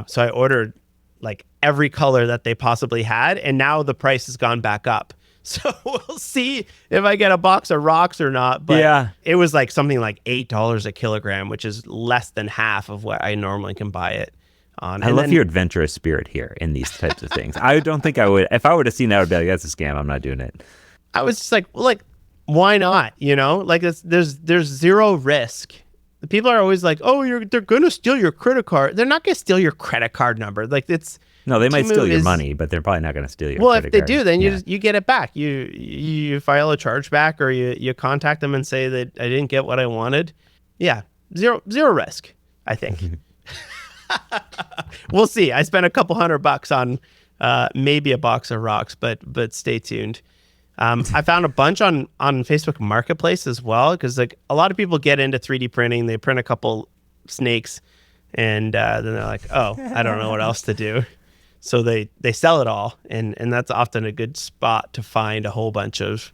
So I ordered like every color that they possibly had, and now the price has gone back up. So we'll see if I get a box of rocks or not. But it was like something like $8 a kilogram, which is less than half of what I normally can buy it on. I love your adventurous spirit here in these types of things. I don't think I would, if I would have seen that, I would be like, that's a scam. I'm not doing it. I was just like, well, like, why not? You know, like there's zero risk. The people are always like, oh, they're going to steal your credit card. They're not going to steal your credit card number. Like no, they might steal your money, but they're probably not going to steal your well, credit if they card. do, then you get it back. You file a chargeback, or you contact them and say that I didn't get what I wanted. Yeah, zero risk, I think. We'll see. I spent a couple $100 on maybe a box of rocks, but stay tuned. I found a bunch on Facebook Marketplace as well, because like a lot of people get into 3D printing. They print a couple snakes, and then they're like, oh, I don't know what else to do. So they sell it all, and that's often a good spot to find a whole bunch of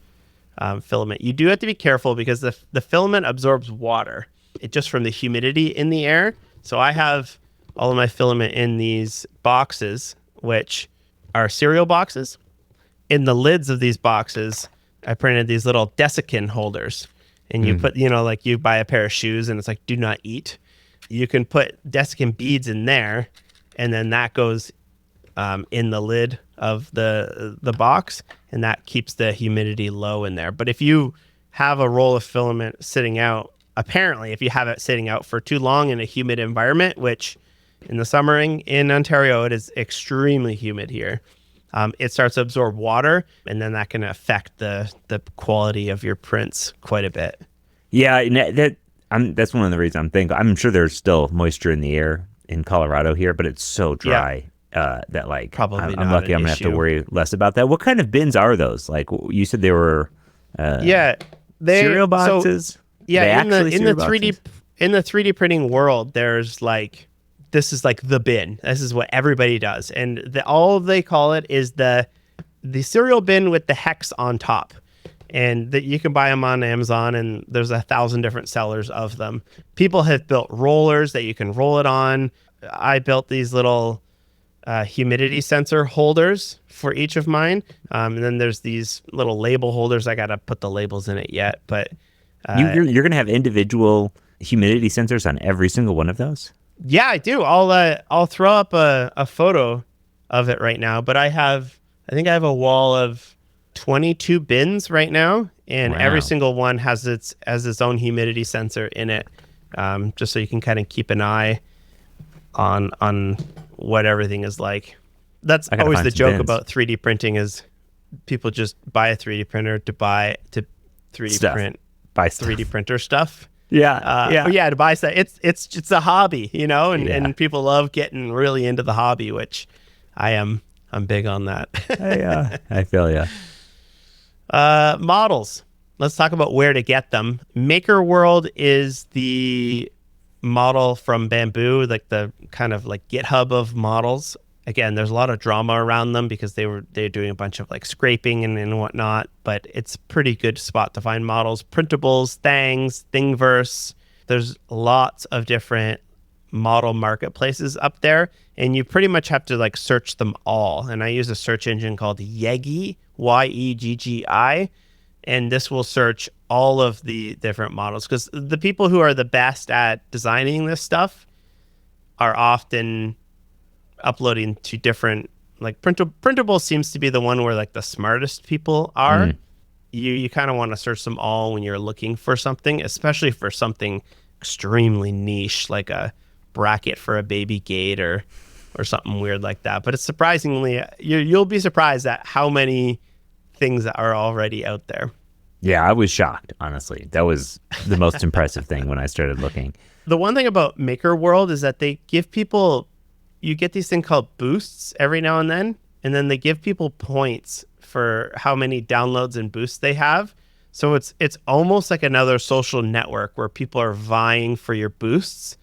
filament. You do have to be careful, because the filament absorbs water, just from the humidity in the air. So I have all of my filament in these boxes, which are cereal boxes. In the lids of these boxes, I printed these little desiccant holders, and you put, like you buy a pair of shoes and it's like, do not eat. You can put desiccant beads in there, and then that goes in the lid of the box, and that keeps the humidity low in there. But if you have a roll of filament sitting out, apparently, if you have it sitting out for too long in a humid environment, which in the summer in Ontario, it is extremely humid here. It starts to absorb water, and then that can affect the quality of your prints quite a bit. Yeah, that's one of the reasons I'm thinking. I'm sure there's still moisture in the air in Colorado here, but it's so dry that like Probably I'm not lucky an I'm gonna have to issue. worry less about that. What kind of bins are those? Like you said, they were Yeah, cereal boxes. yeah, They in the actually cereal 3D boxes? in the 3D printing world, there's like this is like the bin. This is what everybody does, and all they call it is the cereal bin with the hex on top, and that you can buy them on Amazon, and there's 1,000 different sellers of them. People have built rollers that you can roll it on. I built these little humidity sensor holders for each of mine, and then there's these little label holders. I gotta put the labels in it yet, but You're gonna have individual humidity sensors on every single one of those? yeah, I do. I'll throw up a photo of it right now, but I think I have a wall of 22 bins right now, and every Wow. single one has its own humidity sensor in it, just so you can kind of keep an eye on what everything is like. That's I gotta always find the some joke bins. about 3D printing is people just buy a 3D printer to 3D Stuff. print Buy stuff. 3D printer stuff. Yeah. Yeah. Yeah, to buy stuff. It's a hobby, you know, and, Yeah. and people love getting really into the hobby, which I'm big on that. I feel ya. Models. Let's talk about where to get them. Maker World is the model from Bamboo, like the kind of like GitHub of models. Again, there's a lot of drama around them because they're doing a bunch of like scraping and whatnot, but it's a pretty good spot to find models. Printables, Thangs, Thingiverse. There's lots of different model marketplaces up there, and you pretty much have to like search them all. And I use a search engine called Yeggi, Yeggi, and this will search all of the different models because the people who are the best at designing this stuff are often uploading to different like printable seems to be the one where like the smartest people are. You kind of want to search them all when you're looking for something, especially for something extremely niche like a bracket for a baby gate or something weird like that. But it's surprisingly you'll be surprised at how many things that are already out there. Yeah, I was shocked, honestly. That was the most impressive thing when I started looking. The one thing about Maker World is that they give people, you get these things called boosts every now and then they give people points for how many downloads and boosts they have. So it's almost like another social network where people are vying for your boosts,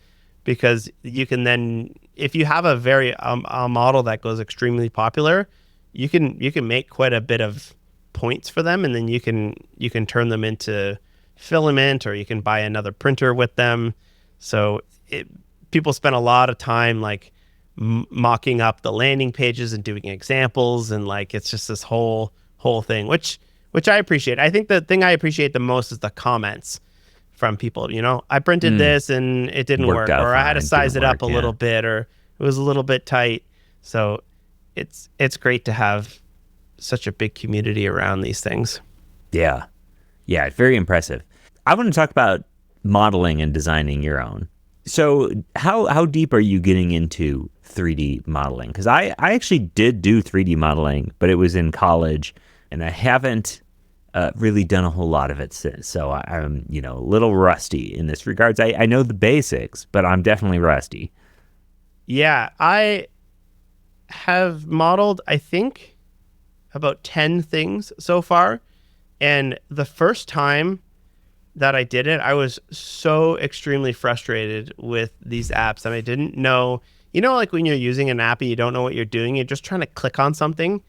because you can then, if you have a model that goes extremely popular, you can make quite a bit of points for them, and then you can turn them into Filament, or you can buy another printer with them. So people spend a lot of time like mocking up the landing pages and doing examples, and like it's just this whole thing, which I appreciate. I think the thing I appreciate the most is the comments from people. You know, I printed this and it didn't Worked work, out or I had to fine, size didn't it up work, a yeah. little bit, or it was a little bit tight. So it's great to have such a big community around these things. Yeah. Yeah, very impressive. I want to talk about modeling and designing your own. So how deep are you getting into 3D modeling? Because I actually did do 3D modeling, but it was in college, and I haven't really done a whole lot of it since. So I'm a little rusty in this regards. I know the basics, but I'm definitely rusty. Yeah, I have modeled, I think, about 10 things so far. And the first time that I did it, I was so extremely frustrated with these apps. And I didn't know, like when you're using an app and you don't know what you're doing, you're just trying to click on something.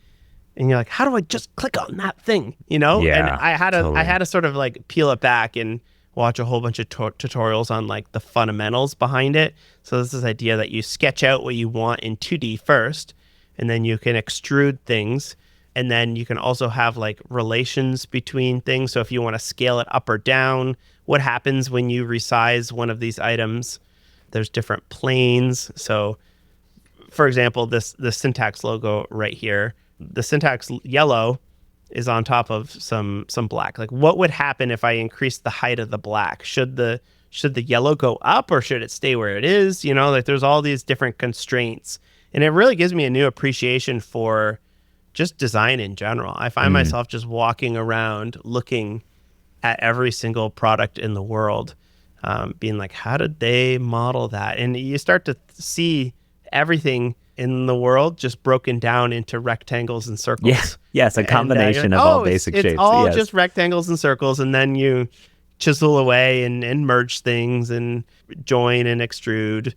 And you're like, how do I just click on that thing? And Yeah, I had totally. to sort of like peel it back and watch a whole bunch of tutorials on like the fundamentals behind it. So this is this idea that you sketch out what you want in 2D first, and then you can extrude things. And then you can also have like relations between things. So if you want to scale it up or down, what happens when you resize one of these items? There's different planes. So for example, the syntax logo right here, the syntax yellow is on top of some black. Like, what would happen if I increased the height of the black? Should the yellow go up, or should it stay where it is? Like, there's all these different constraints, and it really gives me a new appreciation for just design in general. I find myself just walking around looking at every single product in the world, being like, how did they model that? And you start to see everything in the world just broken down into rectangles and circles. Yeah. Yes, a combination of all basic shapes. It's all yes. just rectangles and circles, and then you chisel away and merge things and join and extrude.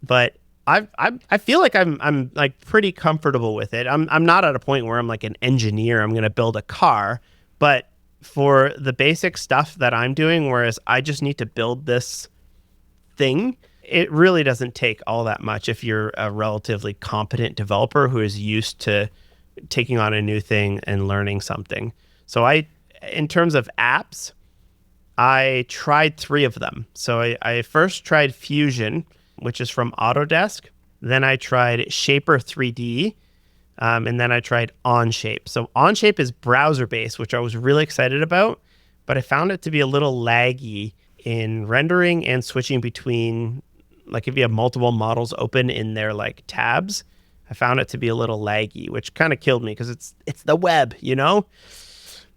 But I feel like I'm like pretty comfortable with it. I'm not at a point where I'm like an engineer. I'm going to build a car, but for the basic stuff that I'm doing, whereas I just need to build this thing, it really doesn't take all that much if you're a relatively competent developer who is used to taking on a new thing and learning something. So in terms of apps, I tried 3 of them. So I first tried Fusion, which is from Autodesk. Then I tried Shaper 3D, and then I tried Onshape. So Onshape is browser-based, which I was really excited about, but I found it to be a little laggy in rendering and switching between, like, if you have multiple models open in their like tabs. I found it to be a little laggy, which kind of killed me because it's the web,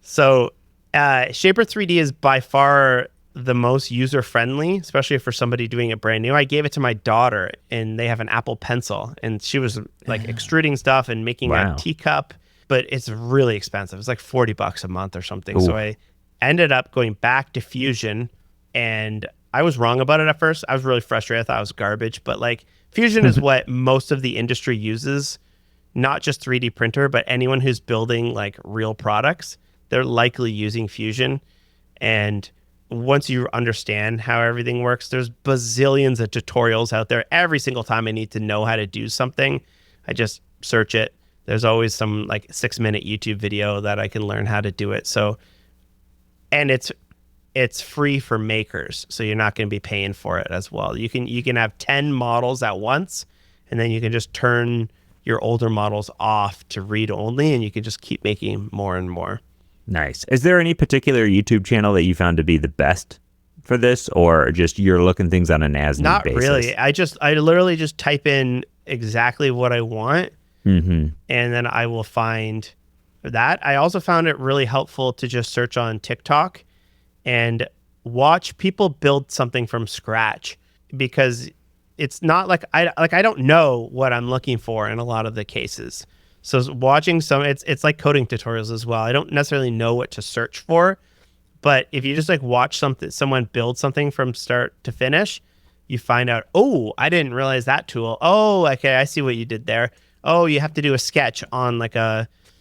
So Shaper 3D is by far the most user-friendly, especially for somebody doing it brand new. I gave it to my daughter, and they have an Apple Pencil, and she was like extruding stuff and making a teacup, but it's really expensive. It's like $40 a month or something. Ooh. So I ended up going back to Fusion, and I was wrong about it at first. I was really frustrated. I thought it was garbage, but like Fusion is what most of the industry uses, not just 3D printer, but anyone who's building like real products, they're likely using Fusion. And once you understand how everything works, there's bazillions of tutorials out there. Every single time I need to know how to do something, I just search it. There's always some like 6-minute YouTube video that I can learn how to do it. So, and it's free for makers, so you're not going to be paying for it as well. You can have 10 models at once, and then you can just turn your older models off to read only, and you can just keep making more and more. Nice. Is there any particular YouTube channel that you found to be the best for this, or just you're looking things on an as-need basis? Not really. I literally just type in exactly what I want, and then I will find that. I also found it really helpful to just search on TikTok and watch people build something from scratch, because it's not like I don't know what I'm looking for in a lot of the cases. So watching it's like coding tutorials as well. I don't necessarily know what to search for, but if you just like watch someone build something from start to finish, you find out, oh, I didn't realize that tool. Oh, okay, I see what you did there. Oh, you have to do a sketch on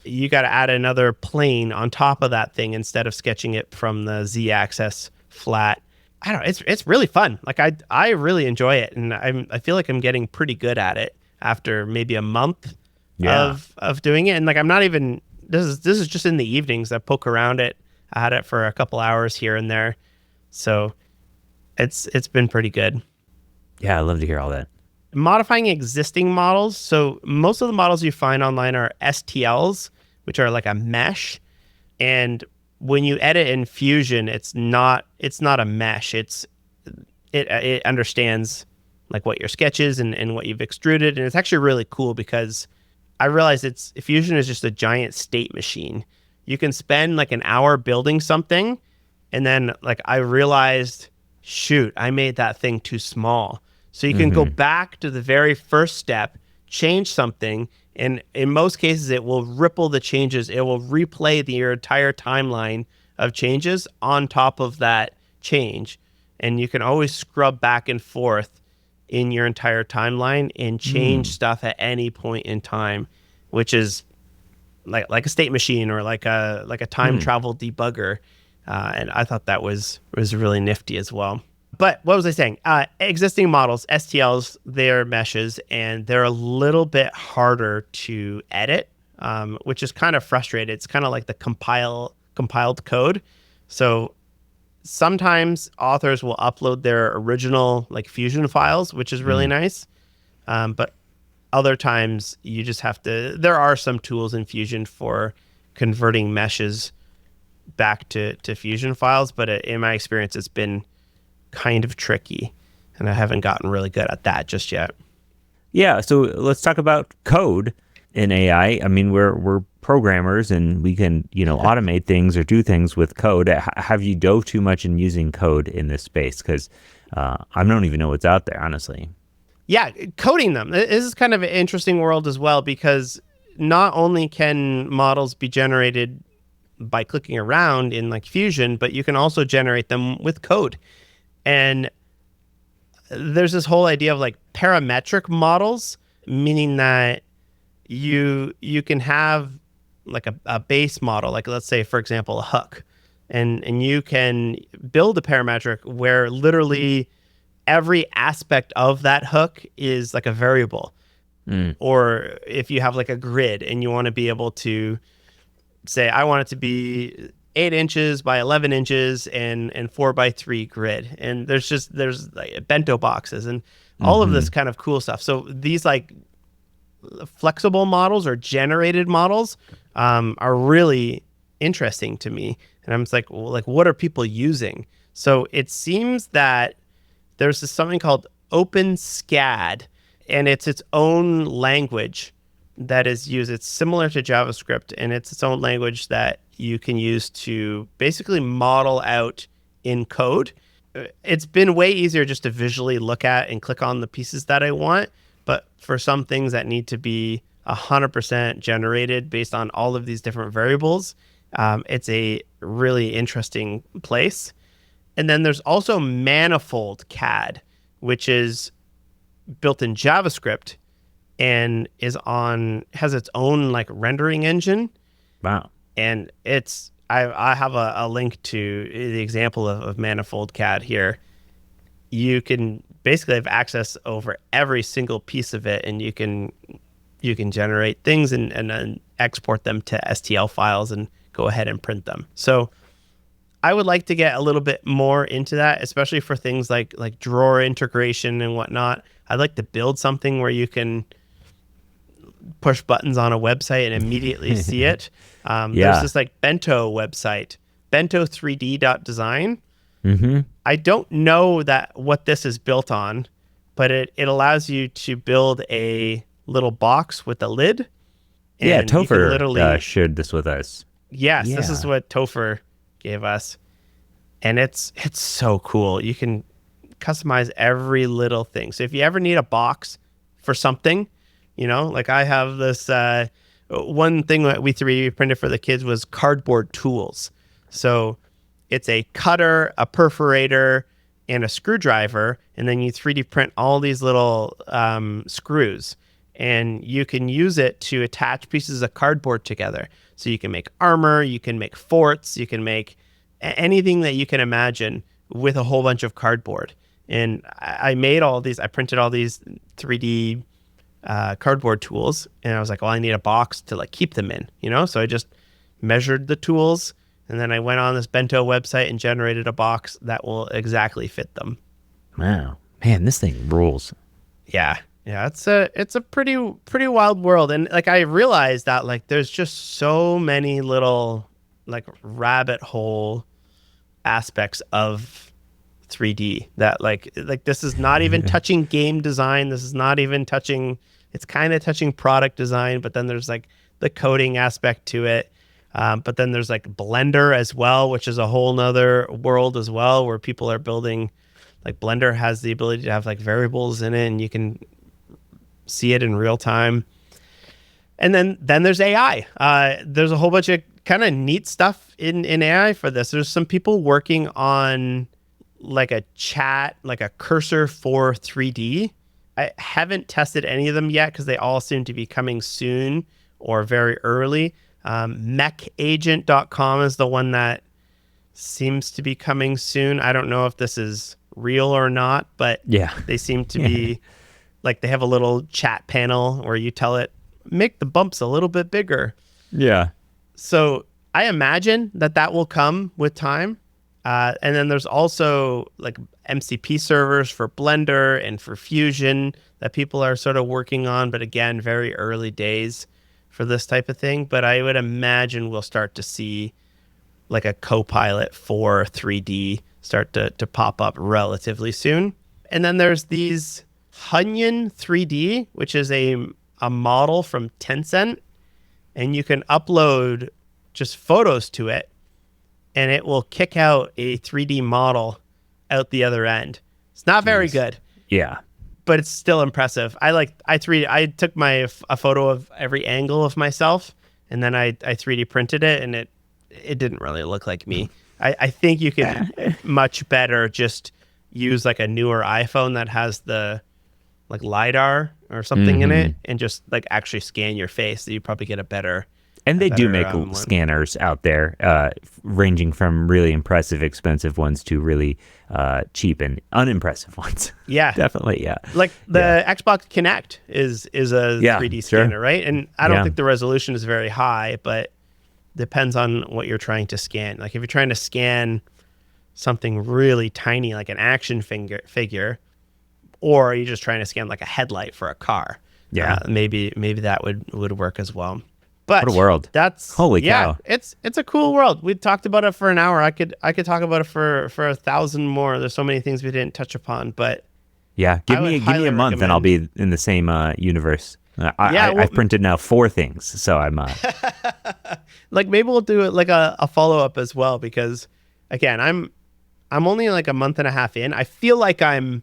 you got to add another plane on top of that thing instead of sketching it from the Z-axis flat. I don't know. It's really fun. Like I really enjoy it, and I feel like I'm getting pretty good at it after maybe a month of doing it. And like I'm not even this is just in the evenings. I poke around it. I had it for a couple hours here and there, so it's been pretty good. Yeah, I love to hear all that. Modifying existing models. So most of the models you find online are STLs, which are like a mesh. And when you edit in Fusion, it's not a mesh. It understands like what your sketch is and what you've extruded. And it's actually really cool because I realized Fusion is just a giant state machine. You can spend like an hour building something, and then like I realized, shoot, I made that thing too small. So you can go back to the very first step, change something, and in most cases, it will ripple the changes. It will replay your entire timeline of changes on top of that change. And you can always scrub back and forth in your entire timeline and change stuff at any point in time, which is like a state machine or like a time travel debugger. And I thought that was really nifty as well. But what was I saying? Existing models, STLs, they're meshes, and they're a little bit harder to edit, which is kind of frustrating. It's kind of like the compiled code. So sometimes authors will upload their original like Fusion files, which is really nice. But other times you just have to, there are some tools in Fusion for converting meshes back to Fusion files, but in my experience, it's been kind of tricky, and I haven't gotten really good at that just yet. Yeah, so let's talk about code in AI. I mean, we're programmers, and we can automate things or do things with code. Have you dove too much in using code in this space? Because I don't even know what's out there, honestly. Yeah, coding them. This is kind of an interesting world as well, because not only can models be generated by clicking around in like Fusion, but you can also generate them with code. And there's this whole idea of like parametric models, meaning that you can have like a base model, like let's say, for example, a hook, and you can build a parametric where literally every aspect of that hook is like a variable. Or if you have like a grid and you want to be able to say, I want it to be 8 inches by 11 inches and 4x3 grid. And there's like bento boxes and all of this kind of cool stuff. So these like flexible models or generated models are really interesting to me. And I'm just like, well, like, what are people using? So it seems that there's something called OpenSCAD, and it's its own language that is used. It's similar to JavaScript, and it's its own language that you can use to basically model out in code. It's been way easier just to visually look at and click on the pieces that I want. But for some things that need to be 100% generated based on all of these different variables, it's a really interesting place. And then there's also Manifold CAD, which is built in JavaScript and has its own like rendering engine. Wow. And I have a link to the example of Manifold CAD here. You can basically have access over every single piece of it, and you can generate things and then export them to STL files and go ahead and print them. So I would like to get a little bit more into that, especially for things like drawer integration and whatnot. I'd like to build something where you can push buttons on a website and immediately see it. There's this like Bento website, bento3d.design. I don't know what this is built on, but it allows you to build a little box with a lid. And Topher shared this with us. Yes, This is what Topher gave us. And it's so cool. You can customize every little thing. So if you ever need a box for something, like I have this one thing that we 3D printed for the kids was cardboard tools. So it's a cutter, a perforator, and a screwdriver, and then you 3D print all these little screws, and you can use it to attach pieces of cardboard together. So you can make armor, you can make forts, you can make anything that you can imagine with a whole bunch of cardboard. And I made all these, I printed all these 3D cardboard tools, and I was like, well, I need a box to like keep them in, So I just measured the tools, and then I went on this Bento website and generated a box that will exactly fit them. Wow, man, this thing rules. Yeah, it's a pretty wild world, and like I realized that like there's just so many little like rabbit hole aspects of 3D that like this is not even touching game design. This is not even touching. It's kind of touching product design, but then there's like the coding aspect to it. But then there's like Blender as well, which is a whole nother world as well, where people are building, like Blender has the ability to have like variables in it and you can see it in real time. And then there's AI. There's a whole bunch of kind of neat stuff in AI for this. There's some people working on like a chat, like a cursor for 3D. I haven't tested any of them yet because they all seem to be coming soon or very early. Mechagent.com is the one that seems to be coming soon. I don't know if this is real or not, but they seem to be like they have a little chat panel where you tell it, make the bumps a little bit bigger. Yeah. So I imagine that will come with time. And then there's also like MCP servers for Blender and for Fusion that people are sort of working on, but again, very early days for this type of thing, but I would imagine we'll start to see like a Copilot for 3D start to pop up relatively soon. And then there's these Hunyan 3D, which is a model from Tencent, and you can upload just photos to it, and it will kick out a 3D model out the other end. It's not very good. Yeah. But it's still impressive. I took a photo of every angle of myself, and then I 3D printed it, and it didn't really look like me. I think you could much better just use like a newer iPhone that has the like LiDAR or something in it, and just like actually scan your face. So you probably get a better. And they do make scanners out there, ranging from really impressive, expensive ones to really cheap and unimpressive ones. Yeah, definitely. Yeah, like the Xbox Kinect is a 3D scanner, right? And I don't think the resolution is very high, but depends on what you're trying to scan. Like if you're trying to scan something really tiny, like an action figure, or you're just trying to scan like a headlight for a car. Yeah, maybe that would work as well. But what a world! That's holy cow! It's a cool world. We talked about it for an hour. I could talk about it for 1,000 more. There's so many things we didn't touch upon. But yeah, give me a month and I'll be in the same universe. I've printed now 4 things, so I'm like maybe we'll do it like a follow up as well, because again I'm only like a month and a half in. I feel like I'm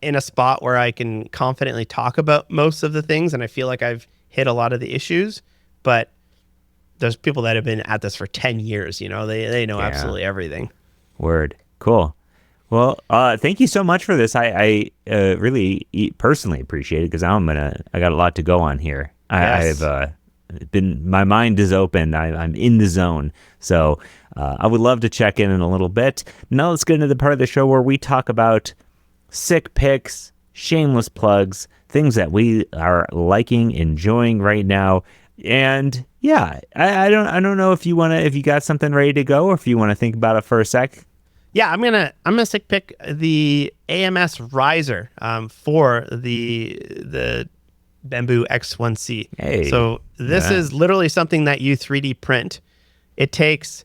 in a spot where I can confidently talk about most of the things, and I feel like I've hit a lot of the issues, but there's people that have been at this for 10 years, they know absolutely everything. Word. Cool. Well, thank you so much for this. I really personally appreciate it, because I got a lot to go on here. Yes. My mind is open. I'm in the zone. So I would love to check in a little bit. Now let's get into the part of the show where we talk about sick picks, shameless plugs, things that we are liking, enjoying right now. And yeah, I don't know if you got something ready to go, or if you want to think about it for a sec. Yeah, I'm gonna sick pick the AMS riser for the Bamboo X1C. Hey, so this is literally something that you 3D print. It takes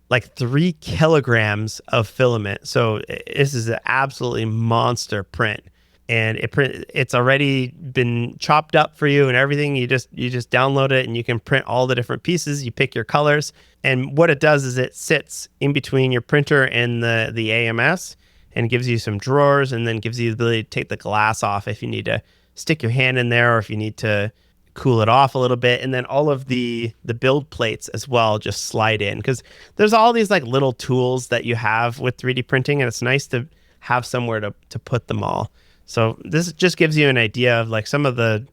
like 3 kilograms of filament. So this is an absolutely monster print. And it's already been chopped up for you and everything. You just download it, and you can print all the different pieces. You pick your colors, and what it does is it sits in between your printer and the AMS, and gives you some drawers, and then gives you the ability to take the glass off if you need to stick your hand in there, or if you need to cool it off a little bit. And then all of the build plates as well just slide in, because there's all these like little tools that you have with 3D printing, and it's nice to have somewhere to put them all. So this just gives you an idea of like some of the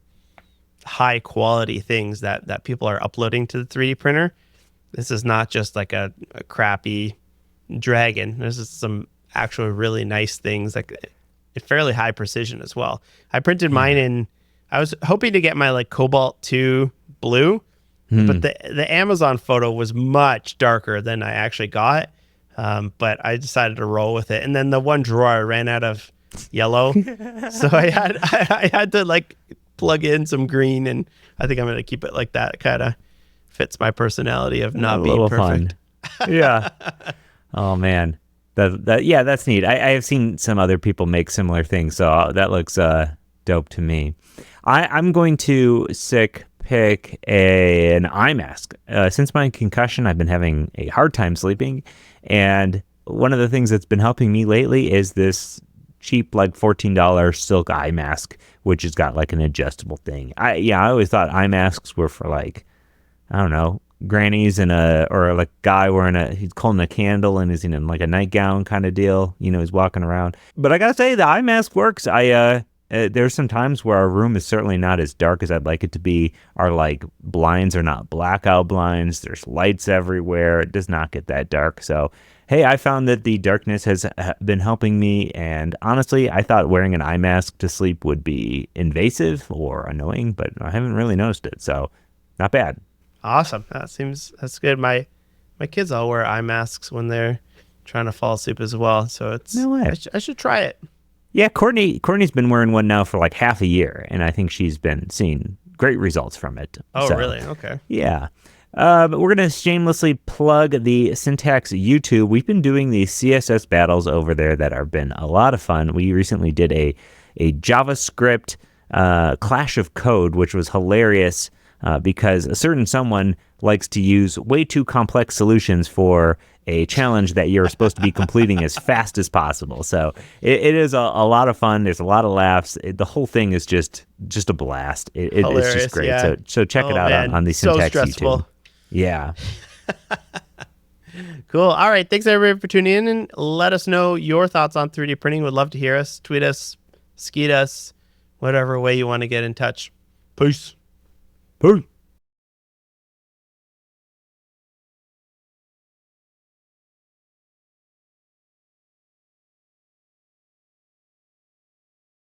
high quality things that people are uploading to the 3D printer. This is not just like a crappy dragon. This is some actual really nice things, like fairly high precision as well. I printed mine I was hoping to get my like Cobalt 2 blue, but the Amazon photo was much darker than I actually got. But I decided to roll with it. And then the one drawer I ran out of yellow, so I had to like plug in some green, and I think I'm gonna keep it like that. Kind of fits my personality of not being perfect. Fun. Yeah. Oh man, that's neat. I have seen some other people make similar things, so that looks dope to me. I'm going to pick an eye mask. Since my concussion, I've been having a hard time sleeping, and one of the things that's been helping me lately is this cheap, like $14 silk eye mask, which has got like an adjustable thing. I always thought eye masks were for like, I don't know, grannies or like guy he's holding a candle and is in like a nightgown kind of deal. He's walking around. But I gotta say, the eye mask works. There's some times where our room is certainly not as dark as I'd like it to be. Our like blinds are not blackout blinds. There's lights everywhere. It does not get that dark. So hey, I found that the darkness has been helping me, and honestly, I thought wearing an eye mask to sleep would be invasive or annoying, but I haven't really noticed it, so not bad. Awesome. That's good. My kids all wear eye masks when they're trying to fall asleep as well, so No way. I should try it. Yeah, Courtney's been wearing one now for like half a year, and I think she's been seeing great results from it. Oh, So, really? Okay. Yeah. But we're going to shamelessly plug the Syntax YouTube. We've been doing these CSS battles over there that have been a lot of fun. We recently did a JavaScript clash of code, which was hilarious because a certain someone likes to use way too complex solutions for a challenge that you're supposed to be completing as fast as possible. So it is a lot of fun. There's a lot of laughs. The whole thing is just a blast. It's just great. Yeah. So check it out on the So Syntax stressful. YouTube. Yeah. Cool. All right. Thanks everybody for tuning in, and let us know your thoughts on 3D printing. Would love to hear us. Tweet us, skeet us, whatever way you want to get in touch. Peace. Peace.